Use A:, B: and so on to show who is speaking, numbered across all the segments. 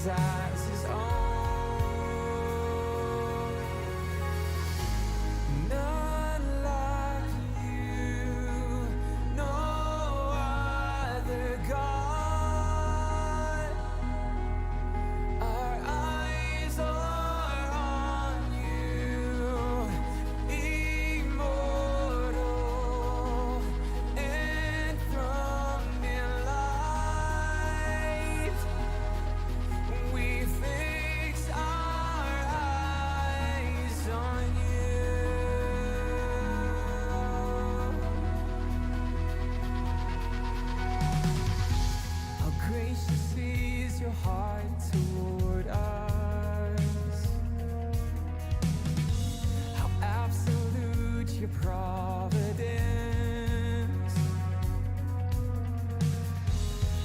A: Jesus as his own. None like you, no other God. Our eyes are on you, immortal, enthroned in light. We fix our eyes on you. How gracious is your heart toward us. How absolute your providence.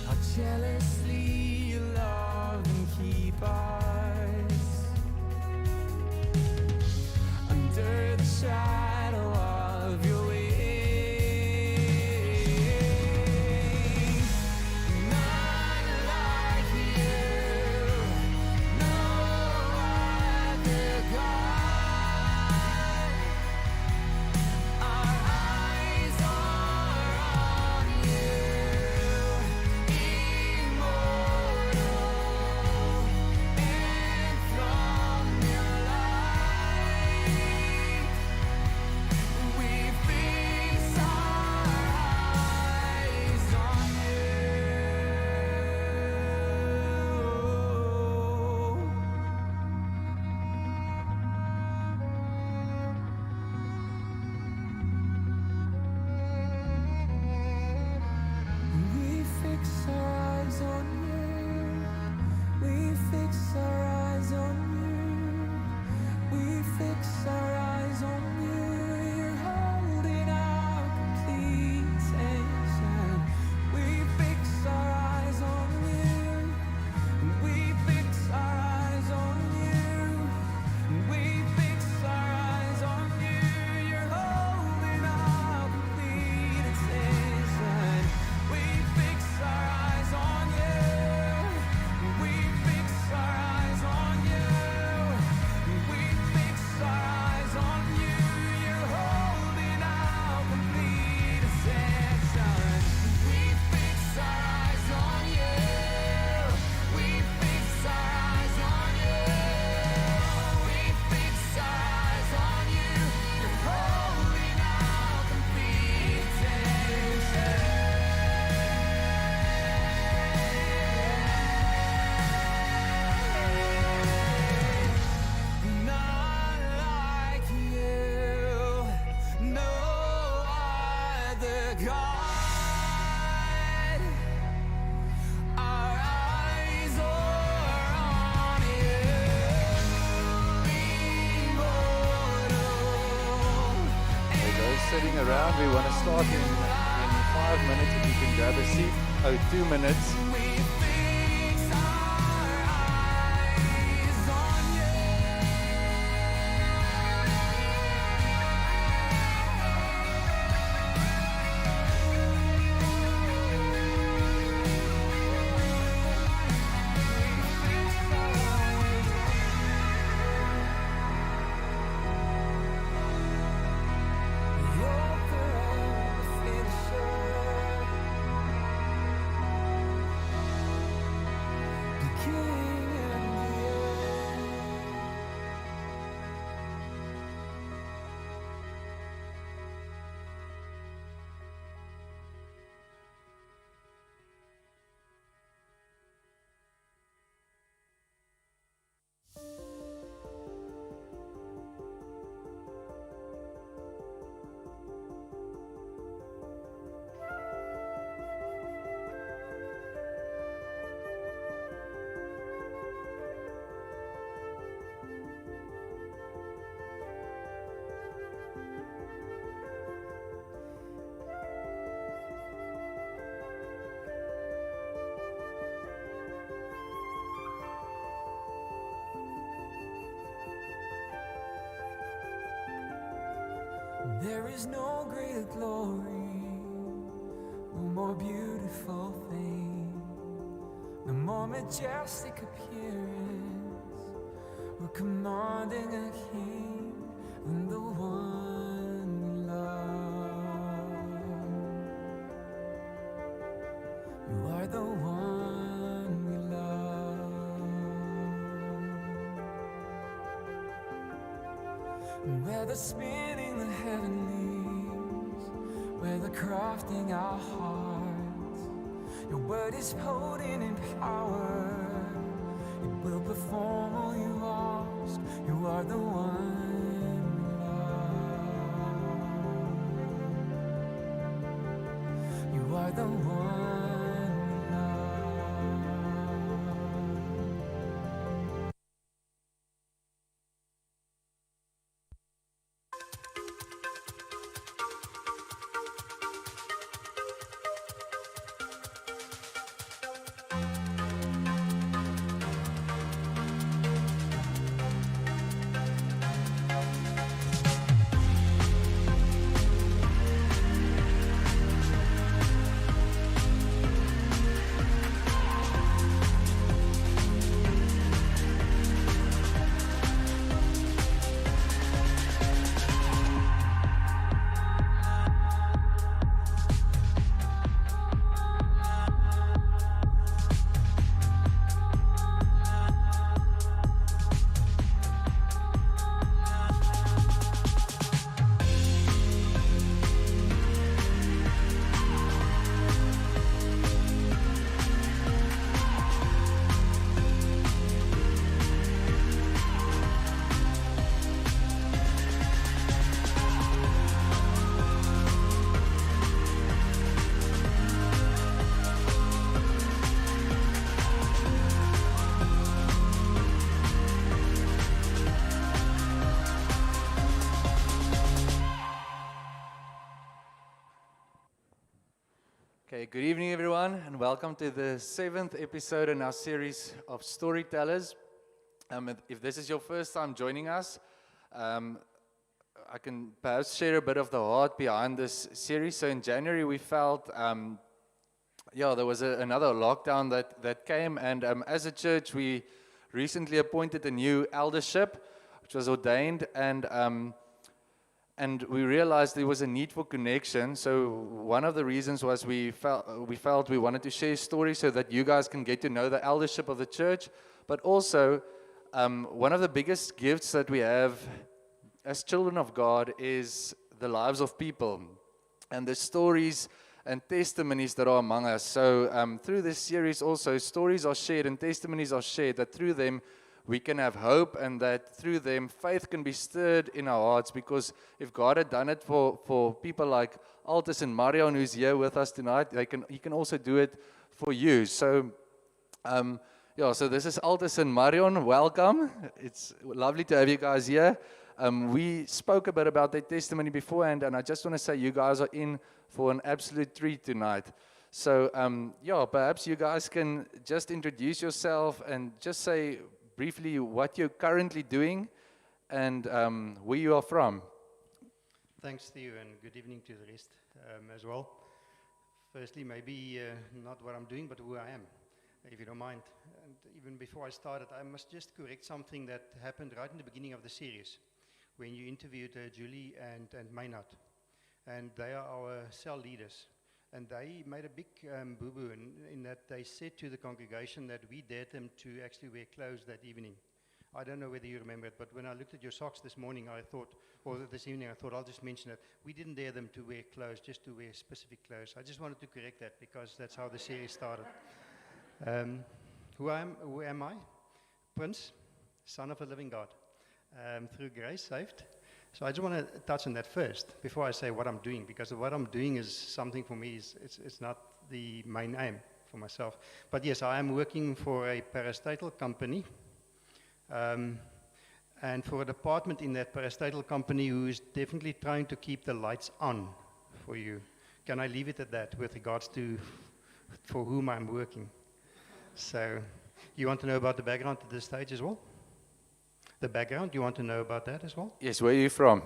A: How jealously you love and keep us under the shadow of your wings. None like you, no other God. Our eyes are on you, immortal, enthroned in light. We fix our eyes on you. We fix our eyes on you. We fix our eyes on you. We fix our eyes on you. You're holding our complete attention. We fix our eyes on you. We fix our eyes on you. We fix our eyes on you. You're holding our complete attention. We fix our eyes on you. We fix our eyes on you. We fix our eyes on you. You're holding our complete attention. We fix our eyes on you. We fix our eyes on you. We fix our eyes on you. You're holding our complete attention. Not like you, no other God. Our eyes are on you, immortal.
B: For those sitting around, we want to start in 5 minutes. If you can grab a seat. Oh, 2 minutes.
A: We fix our eyes on you. There is no greater glory, no more beautiful thing, no more your majestic appearance. We're commanding a king and the one we love. You are the one we love. And where the spinning the heavenlies, where the crafting our hearts, your word is potent in power. It will perform all you ask. You are the one we love. You are the one we love.
B: Okay, good evening everyone, and welcome to the 7th episode in our series of Storytellers. If this is your first time joining us, I can perhaps share a bit of the heart behind this series. So in January we felt, there was another lockdown that came, and as a church we recently appointed a new eldership, which was ordained, and we realized there was a need for connection. So one of the reasons was we felt we wanted to share stories so that you guys can get to know the eldership of the church. But also, one of the biggest gifts that we have as children of God is the lives of people and the stories and testimonies that are among us. So through this series also, stories are shared and testimonies are shared, that through them we can have hope, and that through them faith can be stirred in our hearts. Because if God had done it for people like Altus and Marion, who's here with us tonight, He can also do it for you. So, so this is Altus and Marion. Welcome. It's lovely to have you guys here. We spoke a bit about their testimony beforehand, and I just want to say you guys are in for an absolute treat tonight. So, perhaps you guys can just introduce yourself and just say briefly what you're currently doing and where you are from.
C: Thanks, Theo, and good evening to the rest as well. Firstly, maybe not what I'm doing, but who I am, if you don't mind. And even before I started, I must just correct something that happened right in the beginning of the series, when you interviewed Julie and Maynard. And they are our cell leaders. And they made a big boo-boo in that they said to the congregation that we dared them to actually wear clothes that evening. I don't know whether you remember it, but when I looked at your socks this morning, this evening, I thought I'll just mention it. We didn't dare them to wear clothes, just to wear specific clothes. I just wanted to correct that because that's how the series started. Who am I? Prince, son of a living God. Through grace, saved. So I just want to touch on that first before I say what I'm doing, because what I'm doing is something for me, it's not the main aim for myself. But yes, I am working for a parastatal company, and for a department in that parastatal company who is definitely trying to keep the lights on for you. Can I leave it at that with regards to for whom I'm working? So you want to know about the background to this stage as well? The background, you want to know about that as well?
B: Yes, where are you from?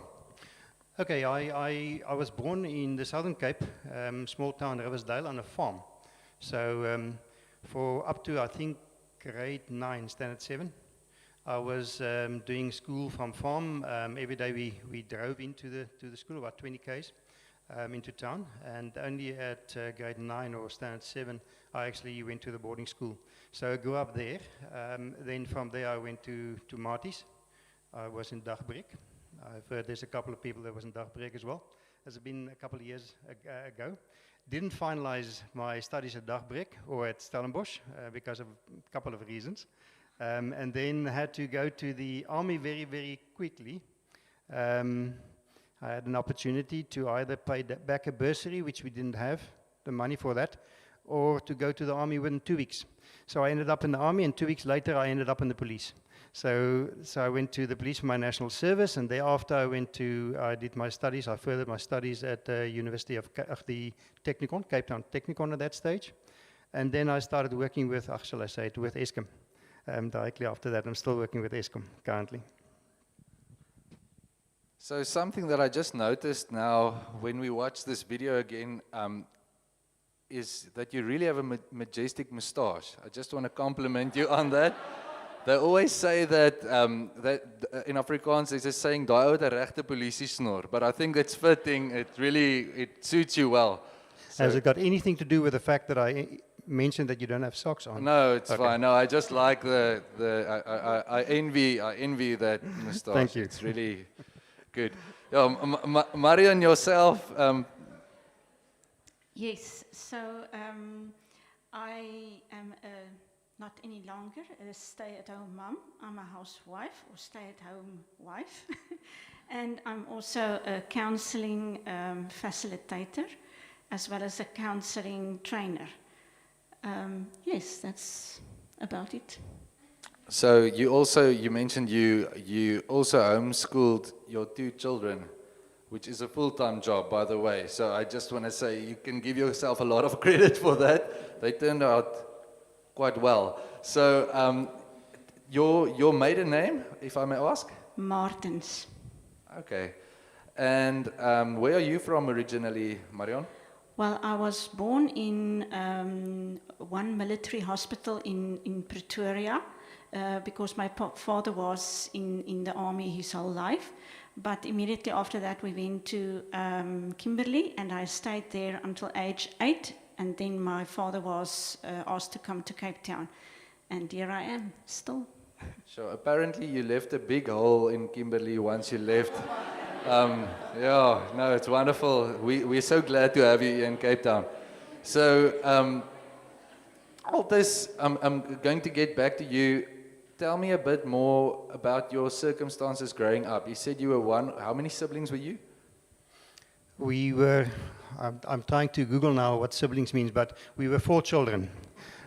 C: Okay, I was born in the Southern Cape, small town Riversdale, on a farm. So for up to, I think, grade 9, standard 7. I was doing school from farm. Every day we drove into the school, about 20 k's into town. And only at grade 9 or standard 7, I actually went to the boarding school. So I grew up there. Then from there I went to Marties. I was in Dagbreek. I've heard there's a couple of people that was in Dagbreek as well. It's been a couple of years ago. Didn't finalize my studies at Dagbreek or at Stellenbosch because of a couple of reasons. And then had to go to the army very, very quickly. I had an opportunity to either pay back a bursary, which we didn't have the money for that, or to go to the army within 2 weeks. So I ended up in the army, and 2 weeks later I ended up in the police. So I went to the police for my national service, and thereafter I did my studies. I furthered my studies at the University of the Technikon, Cape Town Technikon at that stage. And then I started working with, with Eskom. Directly after that, I'm still working with Eskom currently.
B: So something that I just noticed now when we watch this video again is that you really have a majestic moustache. I just want to compliment you on that. They always say that in Afrikaans there's a saying, "Daai ou het 'n regte polisiesnor," but I think it's fitting. It suits you well. So
C: has it got anything to do with the fact that I mentioned that you don't have socks on?
B: No, it's fine. No, I just like I envy that moustache.
C: Thank you.
B: It's really good. Marion, yourself.
D: Yes, so I am not any longer a stay-at-home mom. I'm a housewife or stay-at-home wife. And I'm also a counseling facilitator as well as a counseling trainer. Yes, that's about it.
B: So you mentioned you also homeschooled your 2 children, which is a full-time job, by the way. So I just want to say you can give yourself a lot of credit for that. They turned out quite well. So your maiden name, if I may ask?
D: Martens.
B: Okay. And where are you from originally, Marion?
D: Well, I was born in one military hospital in Pretoria because my father was in the army his whole life. But immediately after that, we went to Kimberley, and I stayed there until age 8. And then my father was asked to come to Cape Town. And here I am, still.
B: So apparently you left a big hole in Kimberley once you left. It's wonderful. We're so glad to have you in Cape Town. So, Altus, I'm going to get back to you. Tell me a bit more about your circumstances growing up. You said you were one. How many siblings were you?
C: We were, I'm trying to Google now what siblings means, but we were 4 children.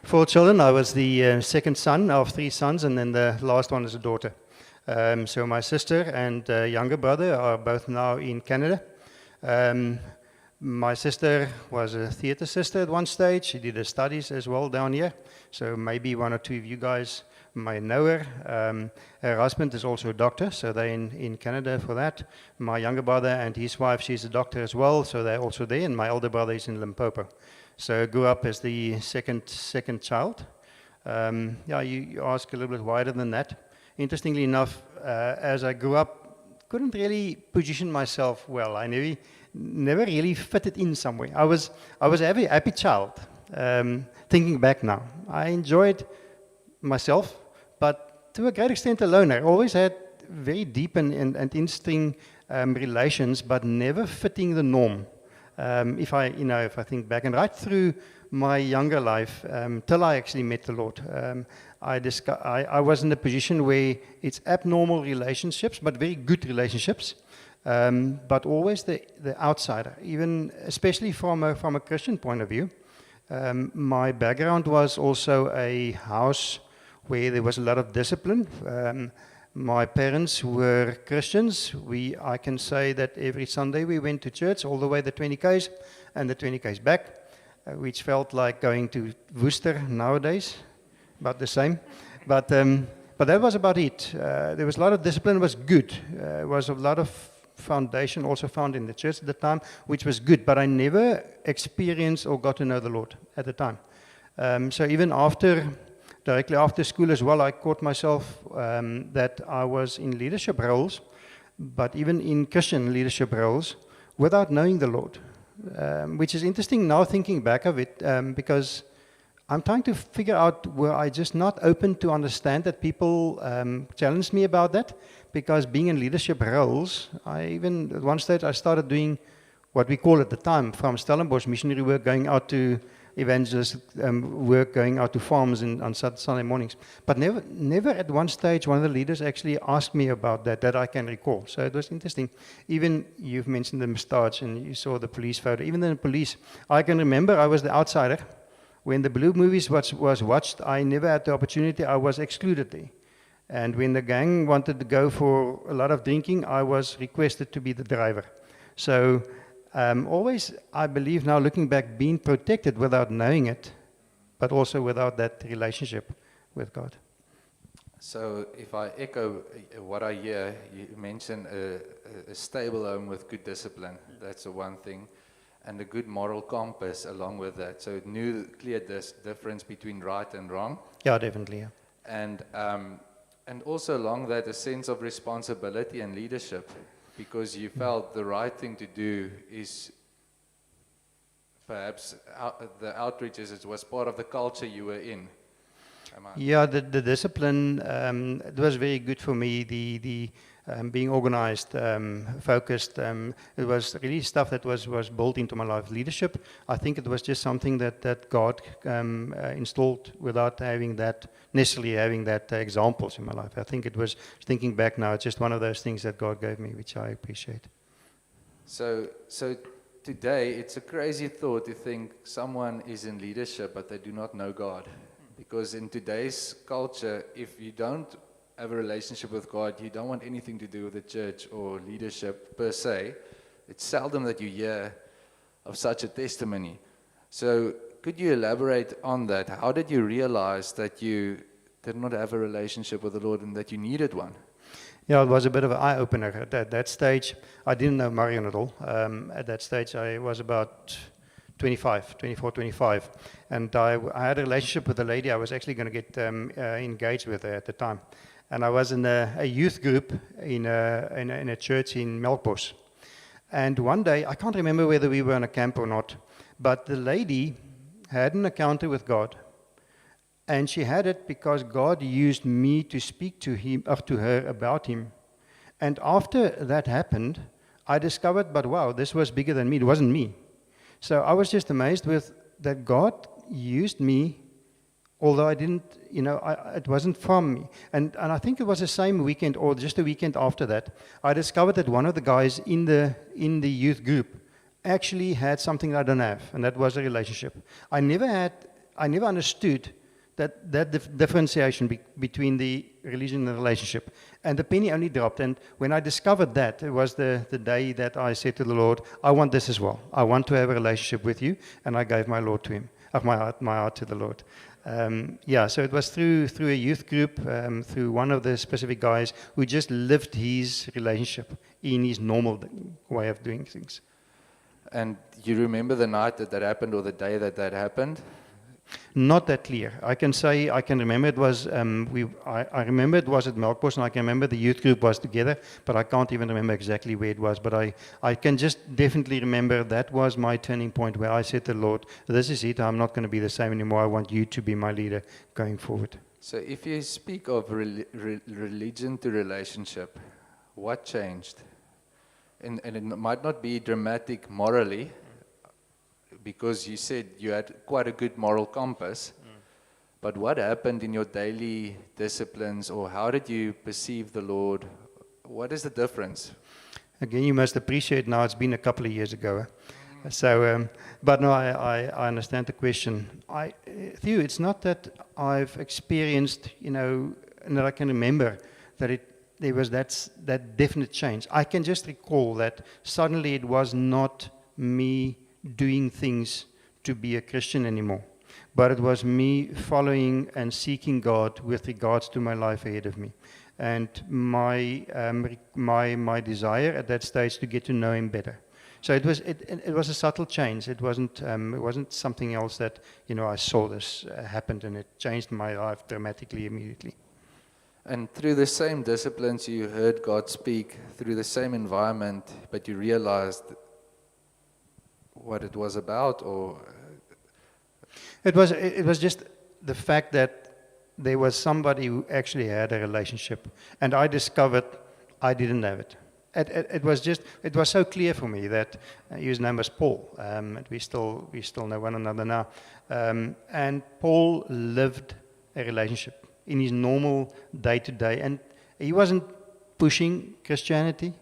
C: 4 children. I was the second son of 3 sons, and then the last one is a daughter. So my sister and younger brother are both now in Canada. My sister was a theatre sister at one stage. She did her studies as well down here. So maybe 1 or 2 of you guys might know her. Her husband is also a doctor, so they're in Canada for that. My younger brother and his wife, she's a doctor as well, so they're also there. And my older brother is in Limpopo. So I grew up as the second child. You ask a little bit wider than that. Interestingly enough, as I grew up, couldn't really position myself well. I never really fitted in somewhere. I was a very happy child. Thinking back now, I enjoyed myself, but to a great extent a loner. Always had very deep and interesting relations, but never fitting the norm. If I think back, and right through my younger life, till I actually met the Lord, I was in a position where it's abnormal relationships, but very good relationships, but always the outsider, even especially from a Christian point of view. My background was also a house where there was a lot of discipline. My parents were Christians. I can say that every Sunday we went to church all the way the 20 k's and the 20 k's back, which felt like going to Worcester nowadays, about the same. But that was about it. There was a lot of discipline. It was good. There was a lot of foundation also found in the church at the time, which was good. But I never experienced or got to know the Lord at the time. So even after directly after school as well, I caught myself that I was in leadership roles, but even in Christian leadership roles, without knowing the Lord, which is interesting now thinking back of it, because I'm trying to figure out were I just not open to understand that people challenged me about that, because being in leadership roles, at one stage I started doing what we call at the time from Stellenbosch missionary work, going out to evangelist work, going out to farms on Sunday mornings. But never at one stage one of the leaders actually asked me about that I can recall. So it was interesting. Even you've mentioned the moustache and you saw the police photo. Even in the police, I can remember I was the outsider. When the Blue movies was watched, I never had the opportunity. I was excluded there. And when the gang wanted to go for a lot of drinking, I was requested to be the driver. So always, I believe now looking back, being protected without knowing it, but also without that relationship with God.
B: So if I echo what I hear, you mentioned a stable home with good discipline. That's the one thing. And a good moral compass along with that. So it knew clear difference between right and wrong.
C: Yeah, definitely. Yeah.
B: And also along that, a sense of responsibility and leadership, because you felt the right thing to do is perhaps the outreaches, it was part of the culture you were in.
C: Yeah, the discipline, it was very good for me, the being organized, focused. It was really stuff that was built into my life. Leadership, I think it was just something that God installed without necessarily having that examples in my life. I think it was, thinking back now, it's just one of those things that God gave me, which I appreciate.
B: So today, it's a crazy thought to think someone is in leadership, but they do not know God. Because in today's culture, if you don't have a relationship with God, you don't want anything to do with the church or leadership per se. It's seldom that you hear of such a testimony. So could you elaborate on that? How did you realize that you did not have a relationship with the Lord and that you needed one?
C: Yeah, it was a bit of an eye-opener. At that stage, I didn't know Marion at all. At that stage, I was about 24, 25. And I had a relationship with a lady I was actually going to get engaged with her at the time. And I was in a youth group in a church in Melkbos. And one day, I can't remember whether we were on a camp or not, but the lady had an encounter with God. And she had it because God used me to speak to her about him. And after that happened, I discovered, but wow, this was bigger than me. It wasn't me. So I was just amazed with that God used me, although I didn't, it wasn't from me. And I think it was the same weekend or just a weekend after that, I discovered that one of the guys in the youth group actually had something I don't have, and that was a relationship. I never understood that differentiation between the religion and the relationship. And the penny only dropped. And when I discovered that, it was the day that I said to the Lord, I want this as well. I want to have a relationship with you. And I gave my Lord to him, my heart to the Lord. So it was through a youth group, through one of the specific guys who just lived his relationship in his normal way of doing things.
B: And you remember the night that happened or the day that happened?
C: Not that clear. I can remember it was, I remember it was at Melkbos, and I can remember the youth group was together, but I can't even remember exactly where it was. But I can just definitely remember that was my turning point where I said to the Lord, this is it, I'm not going to be the same anymore. I want you to be my leader going forward.
B: So if you speak of religion to relationship, what changed? And it might not be dramatic morally, because you said you had quite a good moral compass, but what happened in your daily disciplines, or how did you perceive the Lord? What is the difference?
C: Again, you must appreciate now it's been a couple of years ago. So, but no, I understand the question. Theo, it's not that I've experienced, and that I can remember that there was that definite change. I can just recall that suddenly it was not me doing things to be a Christian anymore, but it was me following and seeking God with regards to my life ahead of me, and my desire at that stage to get to know him better. So it was a subtle change. It wasn't something else that, I saw this happened and it changed my life dramatically immediately.
B: And through the same disciplines, you heard God speak through the same environment, but you realized what it was about, or
C: It was just the fact that there was somebody who actually had a relationship, and I discovered I didn't have it. It was so clear for me that his name was Paul, and we still know one another now. And Paul lived a relationship in his normal day-to-day, and he wasn't pushing Christianity,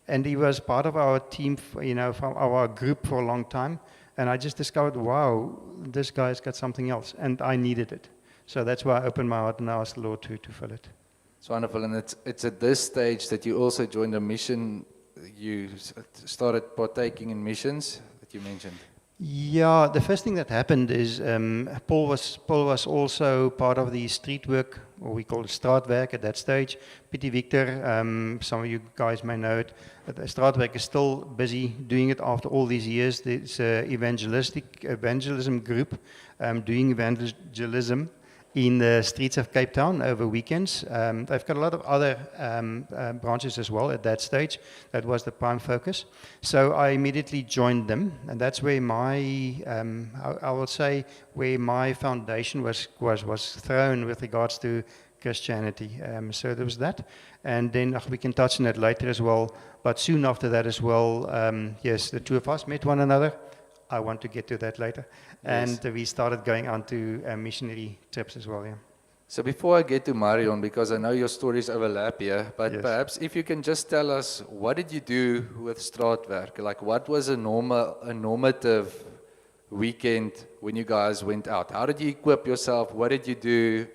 C: and he was part of our team, from our group for a long time. And I just discovered, wow, this guy's got something else, and I needed it. So that's why I opened my heart and asked the Lord to fill it.
B: it's wonderful. And it's at this stage that you also joined a mission. You started partaking in missions that you mentioned.
C: Yeah, the first thing that happened is Paul was also part of the street work, or we call it straatwerk at that stage. Pietie Victor, some of you guys may know it. The straatwerk is still busy doing it after all these years. It's an evangelism group doing evangelism in the streets of Cape Town over weekends. They've got a lot of other branches as well at that stage. That was the prime focus. So I immediately joined them, and that's where I will say, where my foundation was thrown with regards to Christianity. So there was that, and then we can touch on that later as well. But soon after that as well, yes, the two of us met one another. I want to get to that later.
B: Yes.
C: And we started going on to missionary trips as well, yeah.
B: So before I get to Marion, because I know your stories overlap here, but
C: Yes.
B: perhaps if you can just tell us, what did you do with straatwerk? Like, what was a normative weekend when you guys went out? How did you equip yourself? What did you do?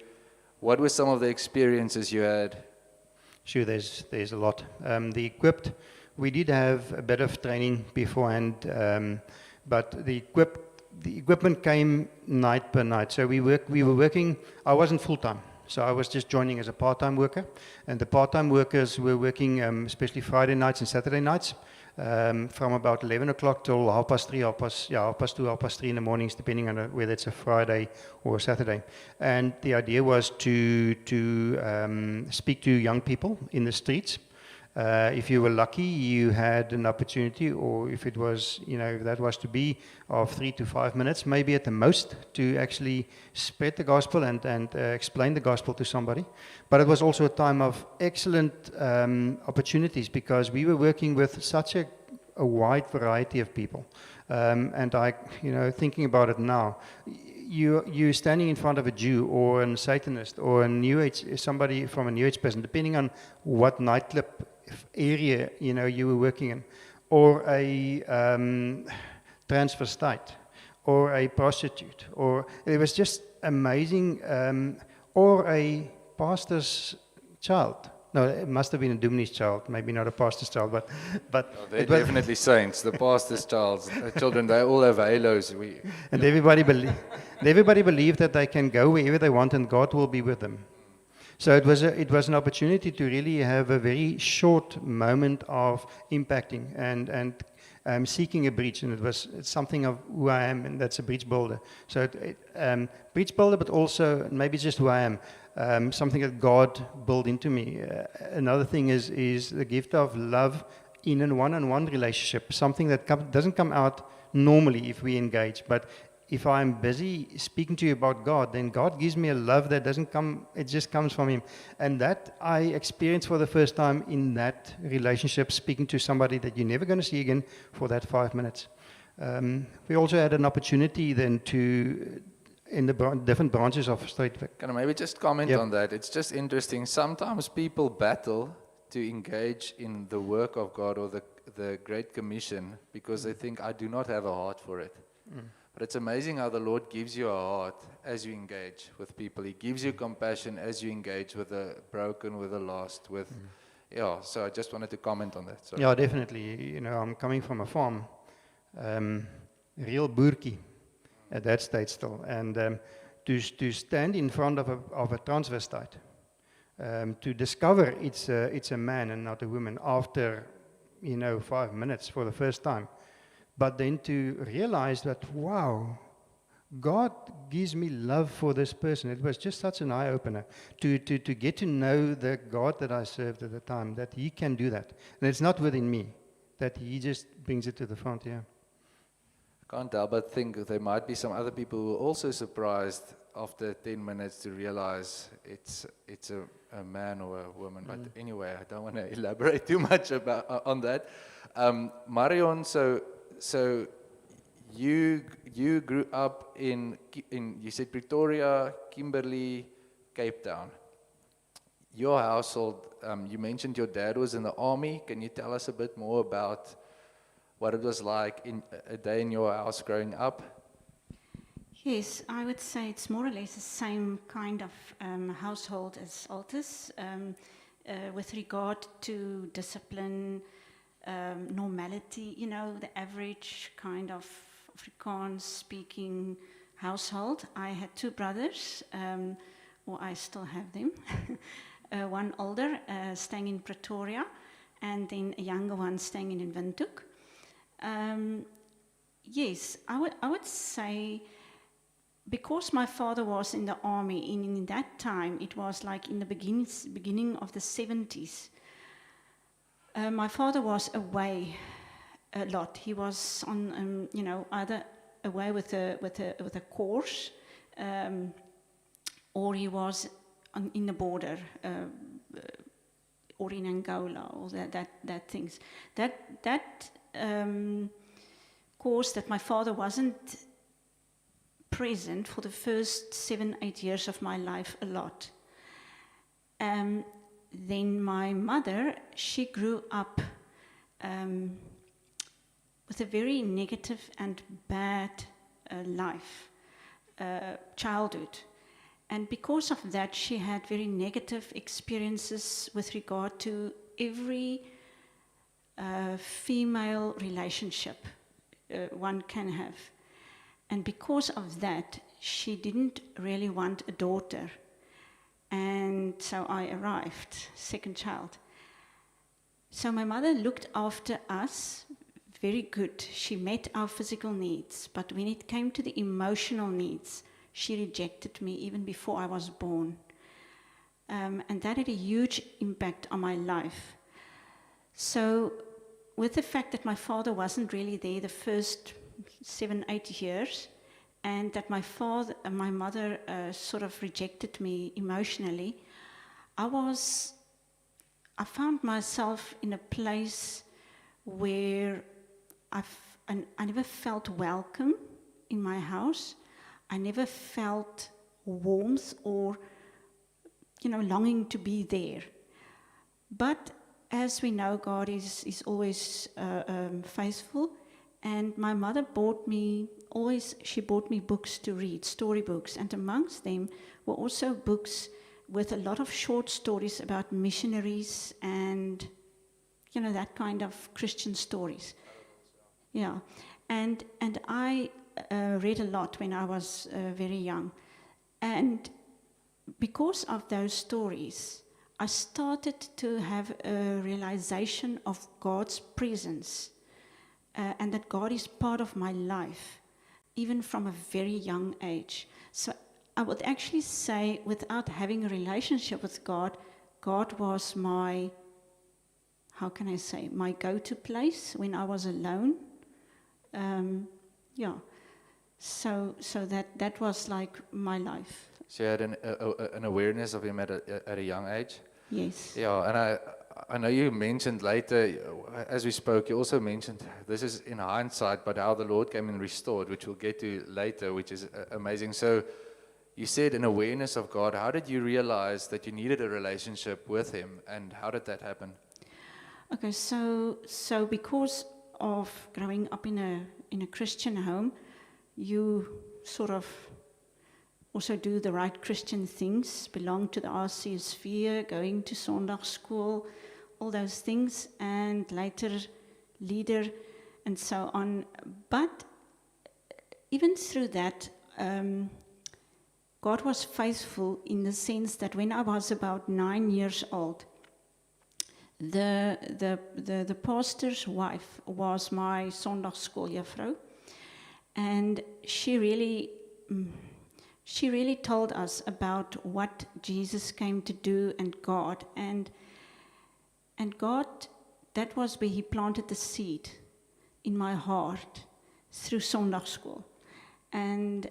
B: What were some of the experiences you had?
C: Sure, there's a lot. The equipped, we did have a bit of training beforehand, but the equipment came night per night. So we were working. I wasn't full time, so I was just joining as a part-time worker, and the part-time workers were working, especially Friday nights and Saturday nights, from about 11 o'clock till 2:30, 3:30 in the mornings, depending on whether it's a Friday or a Saturday. And the idea was to speak to young people in the streets. If you were lucky, you had an opportunity, or if it was, that was to be of 3 to 5 minutes, maybe at the most, to actually spread the gospel and explain the gospel to somebody. But it was also a time of excellent opportunities, because we were working with such a wide variety of people. And I, thinking about it now, you're standing in front of a Jew or a Satanist or a New Age, somebody from a New Age person, depending on what nightclub area you were working in, or a transvestite, or a prostitute, or it was just amazing, or a pastor's child. No, it must have been a Dominie's child, maybe not a pastor's child, but
B: Oh, they're definitely saints. The pastor's children, they all have halos.
C: And everybody believed that they can go wherever they want and God will be with them. So it was an opportunity to really have a very short moment of impacting and seeking a breach, and it's something of who I am, and that's a breach builder. So breach builder, but also maybe just who I am, something that God built into me. Another thing is the gift of love in a one-on-one relationship, something that doesn't come out normally if we engage, but if I'm busy speaking to you about God, then God gives me a love that doesn't come, it just comes from Him. And that I experienced for the first time in that relationship, speaking to somebody that you're never going to see again for that 5 minutes. We also had an opportunity then in the different branches of Storytellers.
B: Can I maybe just comment
C: Yep.
B: on that? It's just interesting. Sometimes people battle to engage in the work of God or the Great Commission because they think, I do not have a heart for it. But it's amazing how the Lord gives you a heart as you engage with people. He gives you compassion as you engage with the broken, with the lost, so I just wanted to comment on that. Sorry.
C: Yeah, definitely. I'm coming from a farm, real boertjie at that stage still. And to stand in front of a transvestite, to discover it's a man and not a woman after, 5 minutes for the first time, But then to realize that, wow, God gives me love for this person. It was just such an eye-opener to get to know the God that I served at the time, that He can do that. And it's not within me, that He just brings it to the front, yeah.
B: Can't help but think there might be some other people who are also surprised after 10 minutes to realize it's a man or a woman. But anyway, I don't want to elaborate too much on that. Marion, so you grew up in you said Pretoria, Kimberley, Cape Town. Your household, you mentioned your dad was in the army. Can you tell us a bit more about what it was like in a day in your house growing up?
D: Yes, I would say it's more or less the same kind of household as Altus, with regard to discipline, normality, the average kind of Afrikaans-speaking household. I had two brothers, or I still have them. One older, staying in Pretoria, and then a younger one staying in Windhoek. Yes, I would say, because my father was in the army, in that time, it was like in the beginning of the 70s. My father was away a lot. He was on, either away with a course, or he was in the border, or in Angola, or that things. That course that my father wasn't present for the first 7-8 years of my life a lot. Then my mother, she grew up with a very negative and bad life, childhood. And because of that, she had very negative experiences with regard to every female relationship one can have. And because of that, she didn't really want a daughter. And so I arrived, second child. So my mother looked after us very good. She met our physical needs, but when it came to the emotional needs, she rejected me even before I was born. And that had a huge impact on my life. So with the fact that my father wasn't really there the first 7-8 years, and that my mother sort of rejected me emotionally, I found myself in a place where I never felt welcome in my house. I never felt warmth or, longing to be there. But as we know, God is always faithful. And my mother bought me books to read, storybooks. And amongst them were also books with a lot of short stories about missionaries and, that kind of Christian stories. Yeah. And I read a lot when I was very young. And because of those stories, I started to have a realization of God's presence, and that God is part of my life, even from a very young age. So I would actually say, without having a relationship with God, God was my go-to place when I was alone. So that was like my life.
B: So you had an awareness of Him at a young age?
D: Yes.
B: Yeah, and I know you mentioned later, as we spoke, you also mentioned, this is in hindsight, but how the Lord came and restored, which we'll get to later, which is amazing. So you said an awareness of God. How did you realize that you needed a relationship with Him, and how did that happen?
D: Okay, so because of growing up in a Christian home, you sort of also do the right Christian things, belong to the RC sphere, going to Sondag school, all those things, and later leader and so on. But even through that, God was faithful in the sense that when I was about 9 years old, the pastor's wife was my Sondagsskooljuffrou, and she really told us about what Jesus came to do and God, and God, that was where He planted the seed in my heart through Sondagsskool. And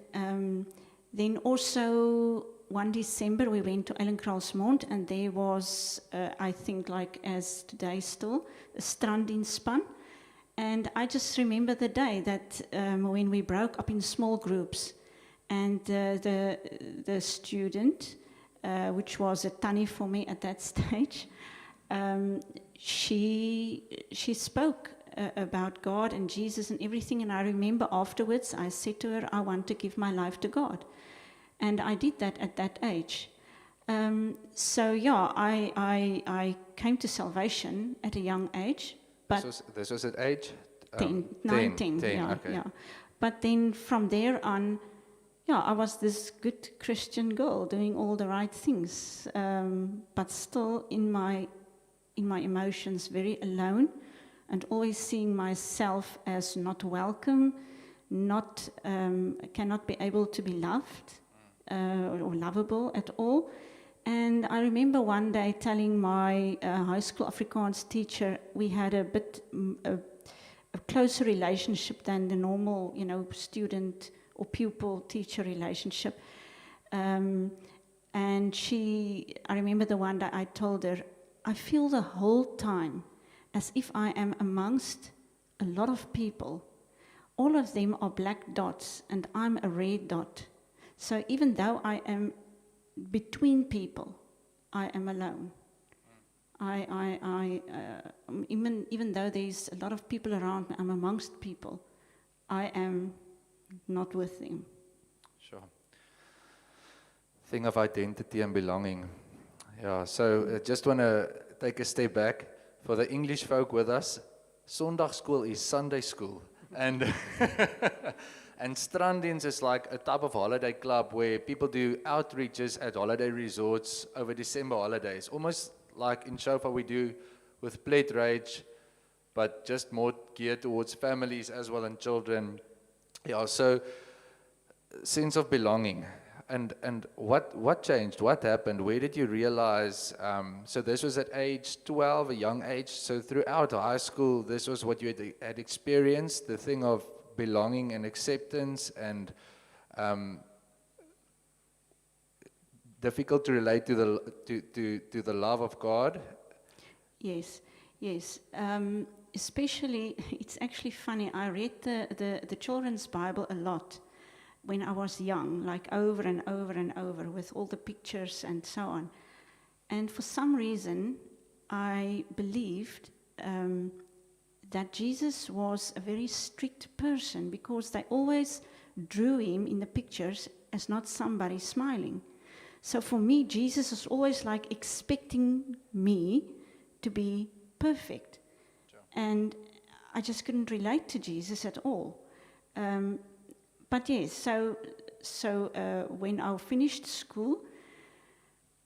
D: then also one December we went to Eilenkralsmond, and there was, I think like as today still, a strandienspan. And I just remember the day that when we broke up in small groups, and the student, which was a tannie for me at that stage, she spoke about God and Jesus and everything. And I remember afterwards I said to her, I want to give my life to God. And I did that at that age. So yeah, I came to salvation at a young age. But
B: This was at age?
D: 10,
B: 10,
D: yeah,
B: okay.
D: yeah. But then from there on, yeah, I was this good Christian girl doing all the right things, but still in my emotions very alone, and always seeing myself as not welcome, cannot be able to be loved or lovable at all. And I remember one day telling my high school Afrikaans teacher, we had a bit a closer relationship than the normal, student or pupil-teacher relationship. And I remember the one day I told her, I feel the whole time as if I am amongst a lot of people. All of them are black dots, and I'm a red dot. So even though I am between people, I am alone. Even though there's a lot of people around me, I'm amongst people, I am not with them.
B: Sure. Thing of identity and belonging. Yeah, so I just want to take a step back. For the English folk with us, Sondagsskool is Sunday school. And and Strandiens is like a type of holiday club where people do outreaches at holiday resorts over December holidays. Almost like in Shofa we do with Plate Rage, but just more geared towards families as well and children. Yeah, so sense of belonging. And what changed? What happened? Where did you realize? So this was at age 12, a young age. So throughout high school, this was what you had experienced, the thing of belonging and acceptance, and difficult to relate to the love of God.
D: Yes. Especially, it's actually funny. I read the children's Bible a lot when I was young, like over and over and over, with all the pictures and so on. And for some reason, I believed that Jesus was a very strict person, because they always drew him in the pictures as not somebody smiling. So for me, Jesus was always like expecting me to be perfect. Sure. And I just couldn't relate to Jesus at all. But yes, so when I finished school,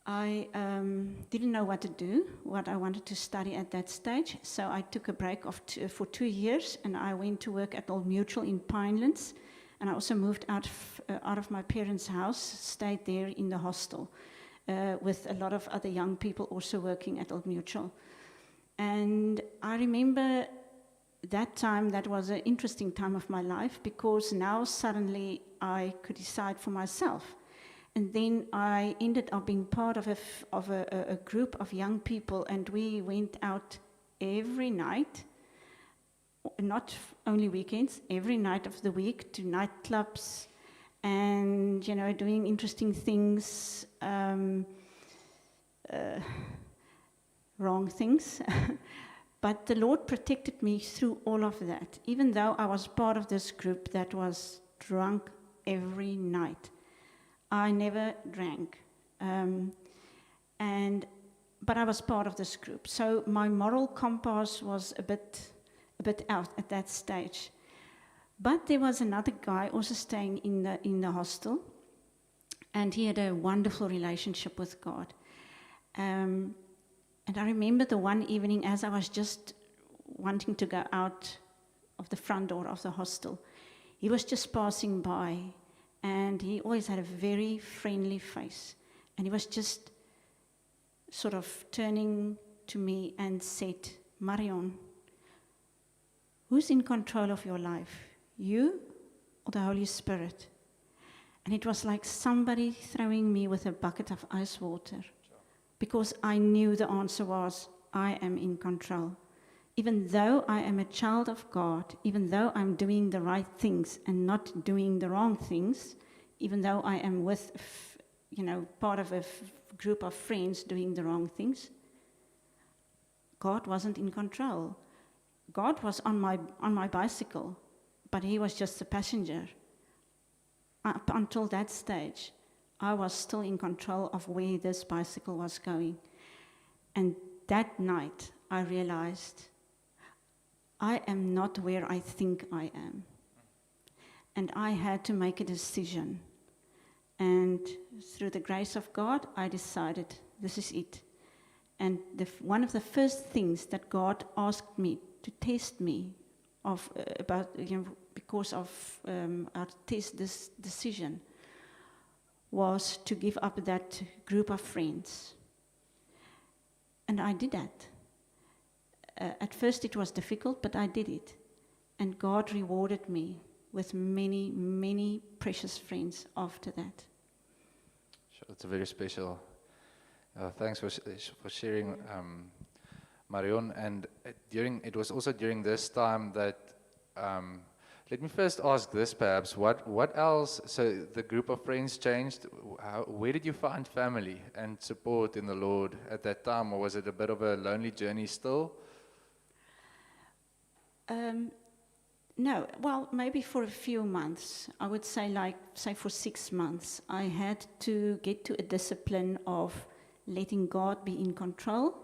D: I didn't know what to do, what I wanted to study at that stage. So I took a break for 2 years, and I went to work at Old Mutual in Pinelands. And I also moved out of my parents' house, stayed there in the hostel with a lot of other young people also working at Old Mutual. And I remember that time, that was an interesting time of my life, because now suddenly I could decide for myself. And then I ended up being part of a group of young people, and we went out every night, not only weekends, every night of the week, to nightclubs and, doing interesting things, wrong things. But the Lord protected me through all of that, even though I was part of this group that was drunk every night. I never drank, but I was part of this group. So my moral compass was a bit out at that stage. But there was another guy also staying in the hostel, and he had a wonderful relationship with God. And I remember the one evening as I was just wanting to go out of the front door of the hostel, he was just passing by, and he always had a very friendly face. And he was just sort of turning to me and said, Marion, who's in control of your life? You or the Holy Spirit? And it was like somebody throwing me with a bucket of ice water. Because I knew the answer was, I am in control. Even though I am a child of God, even though I'm doing the right things and not doing the wrong things, even though I am with, part of a group of friends doing the wrong things, God wasn't in control. God was on my bicycle, but he was just the passenger. Up until that stage, I was still in control of where this bicycle was going. And that night, I realized I am not where I think I am. And I had to make a decision. And through the grace of God, I decided this is it. And one of the first things that God asked me to test me because of how to test this decision was to give up that group of friends. And I did that. At first it was difficult, but I did it. And God rewarded me with many, many precious friends after that.
B: Sure, it's a very special. Thanks for sharing, Marion. And it was also during this time that. Let me first ask this, perhaps. What else? So the group of friends changed. Where did you find family and support in the Lord at that time, or was it a bit of a lonely journey still?
D: No. Well, maybe for a few months. I would say for 6 months, I had to get to a discipline of letting God be in control,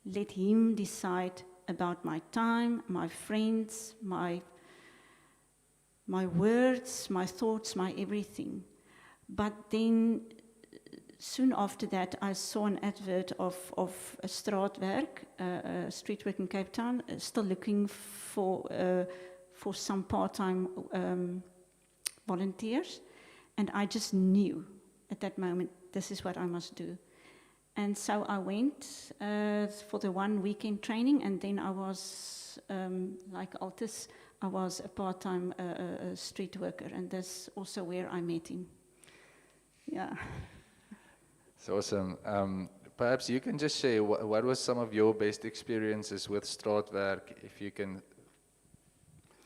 D: let Him decide about my time, my friends, my words, my thoughts, my everything. But then, soon after that, I saw an advert of a straatwerk, street work in Cape Town, still looking for some part-time volunteers. And I just knew at that moment, this is what I must do. And so I went for the 1 weekend training, and then I was, like Altus, I was a part-time street worker, and that's also where I met him. Yeah.
B: It's awesome. Perhaps you can just share what was some of your best experiences with straatwerk, if you can.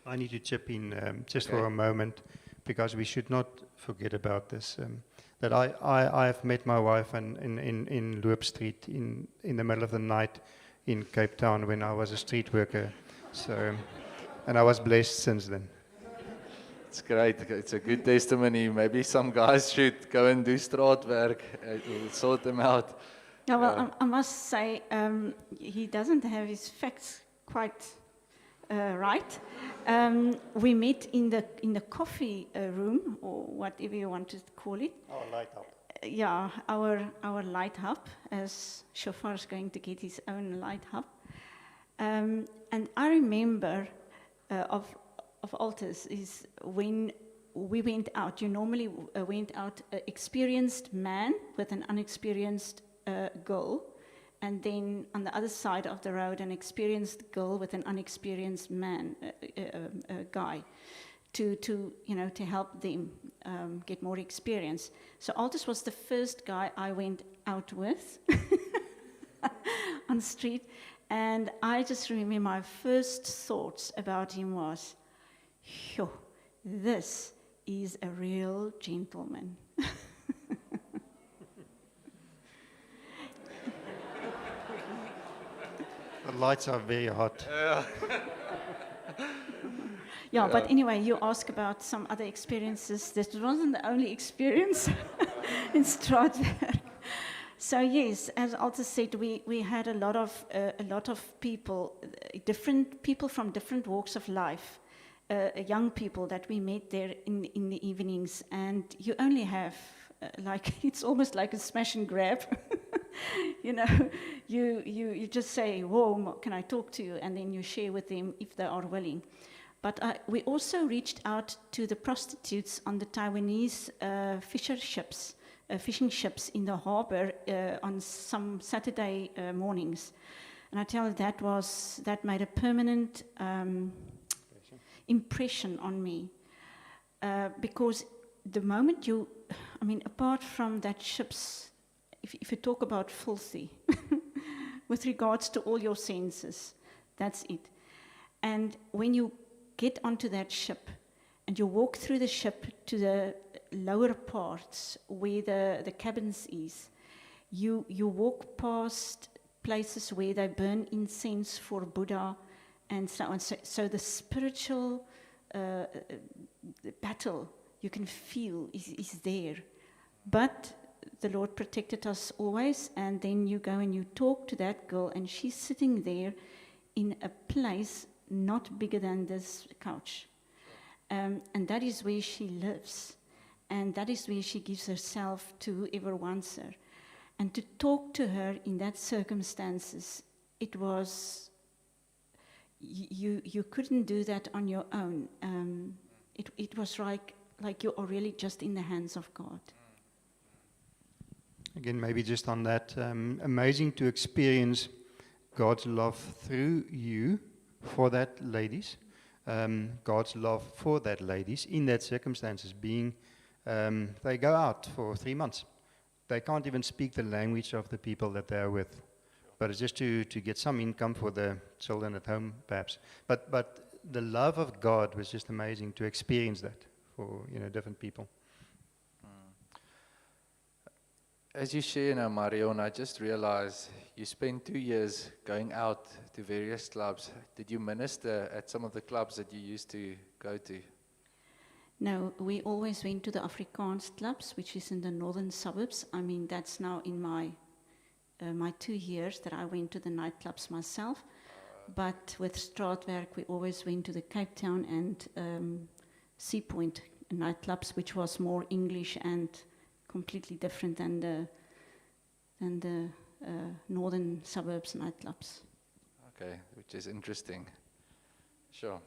C: I need to chip in just
B: Okay.
C: for a moment, because we should not forget about this. That I have met my wife in Loop Street in the middle of the night in Cape Town when I was a street worker. So, and I was blessed since then.
B: It's great. It's a good testimony. Maybe some guys should go and do straatwerk. We'll sort them out.
D: Yeah, well, I must say, he doesn't have his facts quite right. We met in the coffee room, or whatever you want to call it.
C: Our light up.
D: Yeah, our light hub, as Shofar is going to get his own light hub. And I remember of Altus is when we went out. You normally went out an experienced man with an unexperienced girl, and then on the other side of the road, an experienced girl with an unexperienced man, guy, to help them get more experience. So Altus was the first guy I went out with on the street, and I just remember my first thoughts about him was, "Phew, this is a real gentleman."
C: The lights are very hot.
D: Yeah, but anyway, you ask about some other experiences. This wasn't the only experience in Straatwerk. So yes, as Altus said, we had a lot of people, different people from different walks of life, young people that we met there in the evenings, and you only have it's almost like a smash and grab. you know, you just say, whoa, can I talk to you? And then you share with them if they are willing. But we also reached out to the prostitutes on the Taiwanese fishing ships in the harbor on some Saturday mornings. And I tell you, that made a permanent impression on me. Because the moment apart from that ships, if you talk about filthy, with regards to all your senses, that's it. And when you get onto that ship and you walk through the ship to the lower parts where the cabins is, you walk past places where they burn incense for Buddha and so on. So the spiritual battle you can feel is there. But the Lord protected us always, and then you go and you talk to that girl, and she's sitting there in a place not bigger than this couch. And that is where she lives. And that is where she gives herself to whoever wants her. And to talk to her in that circumstances, it was, you couldn't do that on your own. It was like you are really just in the hands of God.
C: Again, maybe just on that, amazing to experience God's love through you for that ladies, God's love for that ladies in that circumstances being, they go out for 3 months. They can't even speak the language of the people that they're with. But it's just to get some income for the children at home, perhaps. But the love of God was just amazing to experience that for different people.
B: As you share now, Marion, I just realized you spent 2 years going out to various clubs. Did you minister at some of the clubs that you used to go to?
D: No, we always went to the Afrikaans clubs, which is in the northern suburbs. That's now in my 2 years that I went to the nightclubs myself. But with Straatwerk, we always went to the Cape Town and Sea Point nightclubs, which was more English and completely different than the northern suburbs nightclubs.
B: Okay, which is interesting. Sure.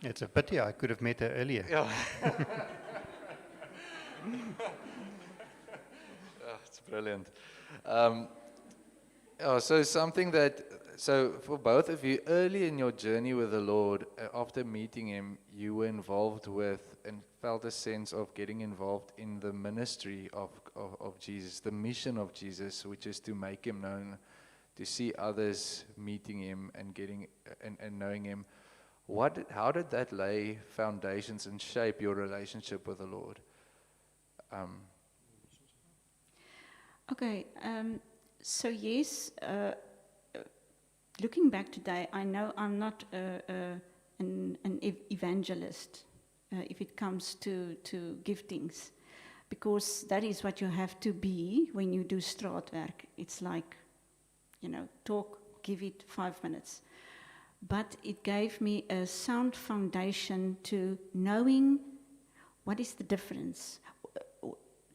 C: It's a pity I could have met her earlier.
B: Yeah. It's brilliant. So for both of you, early in your journey with the Lord, after meeting Him, you were involved with and felt a sense of getting involved in the ministry of Jesus, the mission of Jesus, which is to make Him known, to see others meeting Him and getting and knowing Him. How did that lay foundations and shape your relationship with the Lord?
D: Okay, so yes, looking back today, I know I'm not an evangelist if it comes to giftings, because that is what you have to be when you do straatwerk. It's like, talk, give it 5 minutes. But it gave me a sound foundation to knowing what is the difference,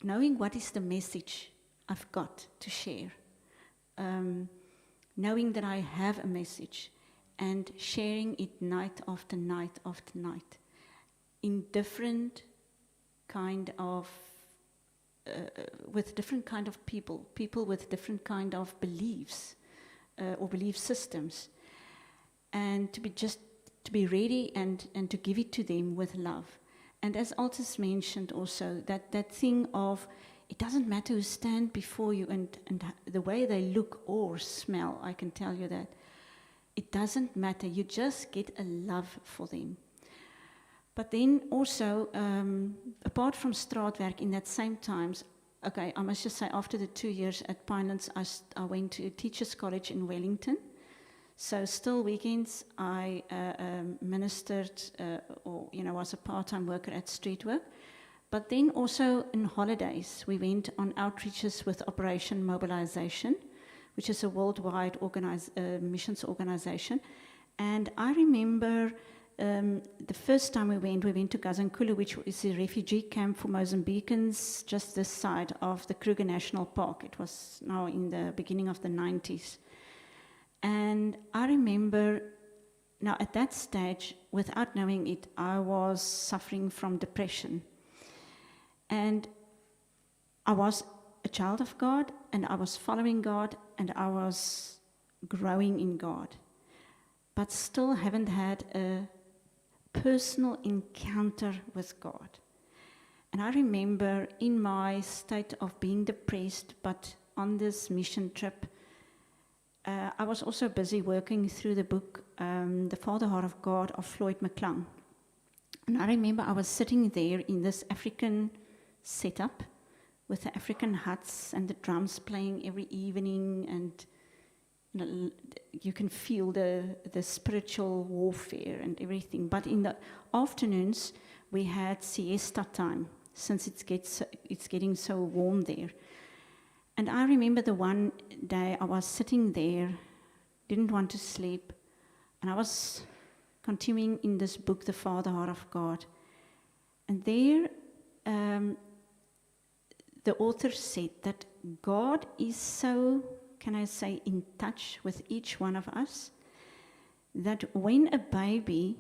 D: knowing what is the message I've got to share, knowing that I have a message and sharing it night after night after night in different kind of, with different kind of people with different kind of beliefs or belief systems. And to be ready and to give it to them with love. And as Altus mentioned also, that thing of, it doesn't matter who stand before you and the way they look or smell, I can tell you that. It doesn't matter, you just get a love for them. But then also, apart from straatwerk in that same times, okay, I must just say after the 2 years at Pinelands, I went to Teachers College in Wellington. So still weekends, I ministered or was a part-time worker at street work. But then also in holidays, we went on outreaches with Operation Mobilization, which is a worldwide missions organization. And I remember the first time we went to Gazankulu, which is a refugee camp for Mozambicans just this side of the Kruger National Park. It was now in the beginning of the 90s. And I remember, now at that stage, without knowing it, I was suffering from depression. And I was a child of God, and I was following God, and I was growing in God, but still haven't had a personal encounter with God. And I remember in my state of being depressed, but on this mission trip, I was also busy working through the book, The Father Heart of God of Floyd McClung. And I remember I was sitting there in this African setup with the African huts and the drums playing every evening, and you can feel the spiritual warfare and everything. But in the afternoons, we had siesta time, since it's getting so warm there. And I remember the one day I was sitting there, didn't want to sleep, and I was continuing in this book, The Father Heart of God. And there, the author said that God is so, can I say, in touch with each one of us, that when a baby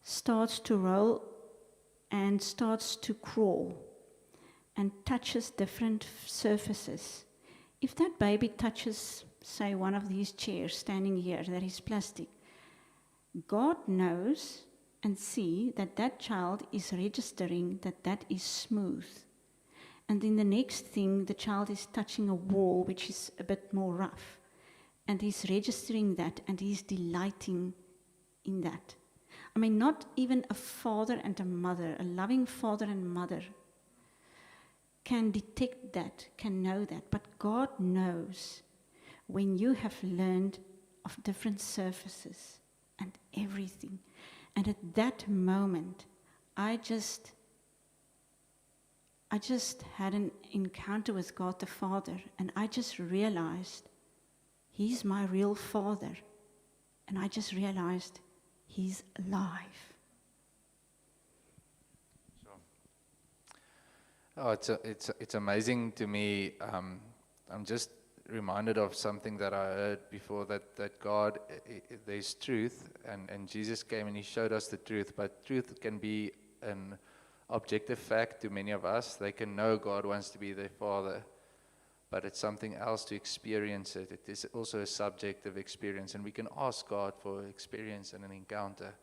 D: starts to roll and starts to crawl and touches different surfaces, if that baby touches, say, one of these chairs standing here that is plastic, God knows and see that that child is registering that that is smooth. And then the next thing, the child is touching a wall which is a bit more rough. And he's registering that, and he's delighting in that. I mean, not even a father and a mother, a loving father and mother, can detect that, can know that. But God knows when you have learned of different surfaces and everything. And at that moment, I just had an encounter with God the Father, and I just realized He's my real Father. And I just realized He's alive.
B: Oh, it's amazing to me. I'm just reminded of something that I heard before, that God, there's truth, and Jesus came and He showed us the truth, but truth can be an objective fact to many of us. They can know God wants to be their Father, but it's something else to experience it. It is also a subjective experience, and we can ask God for experience and an encounter.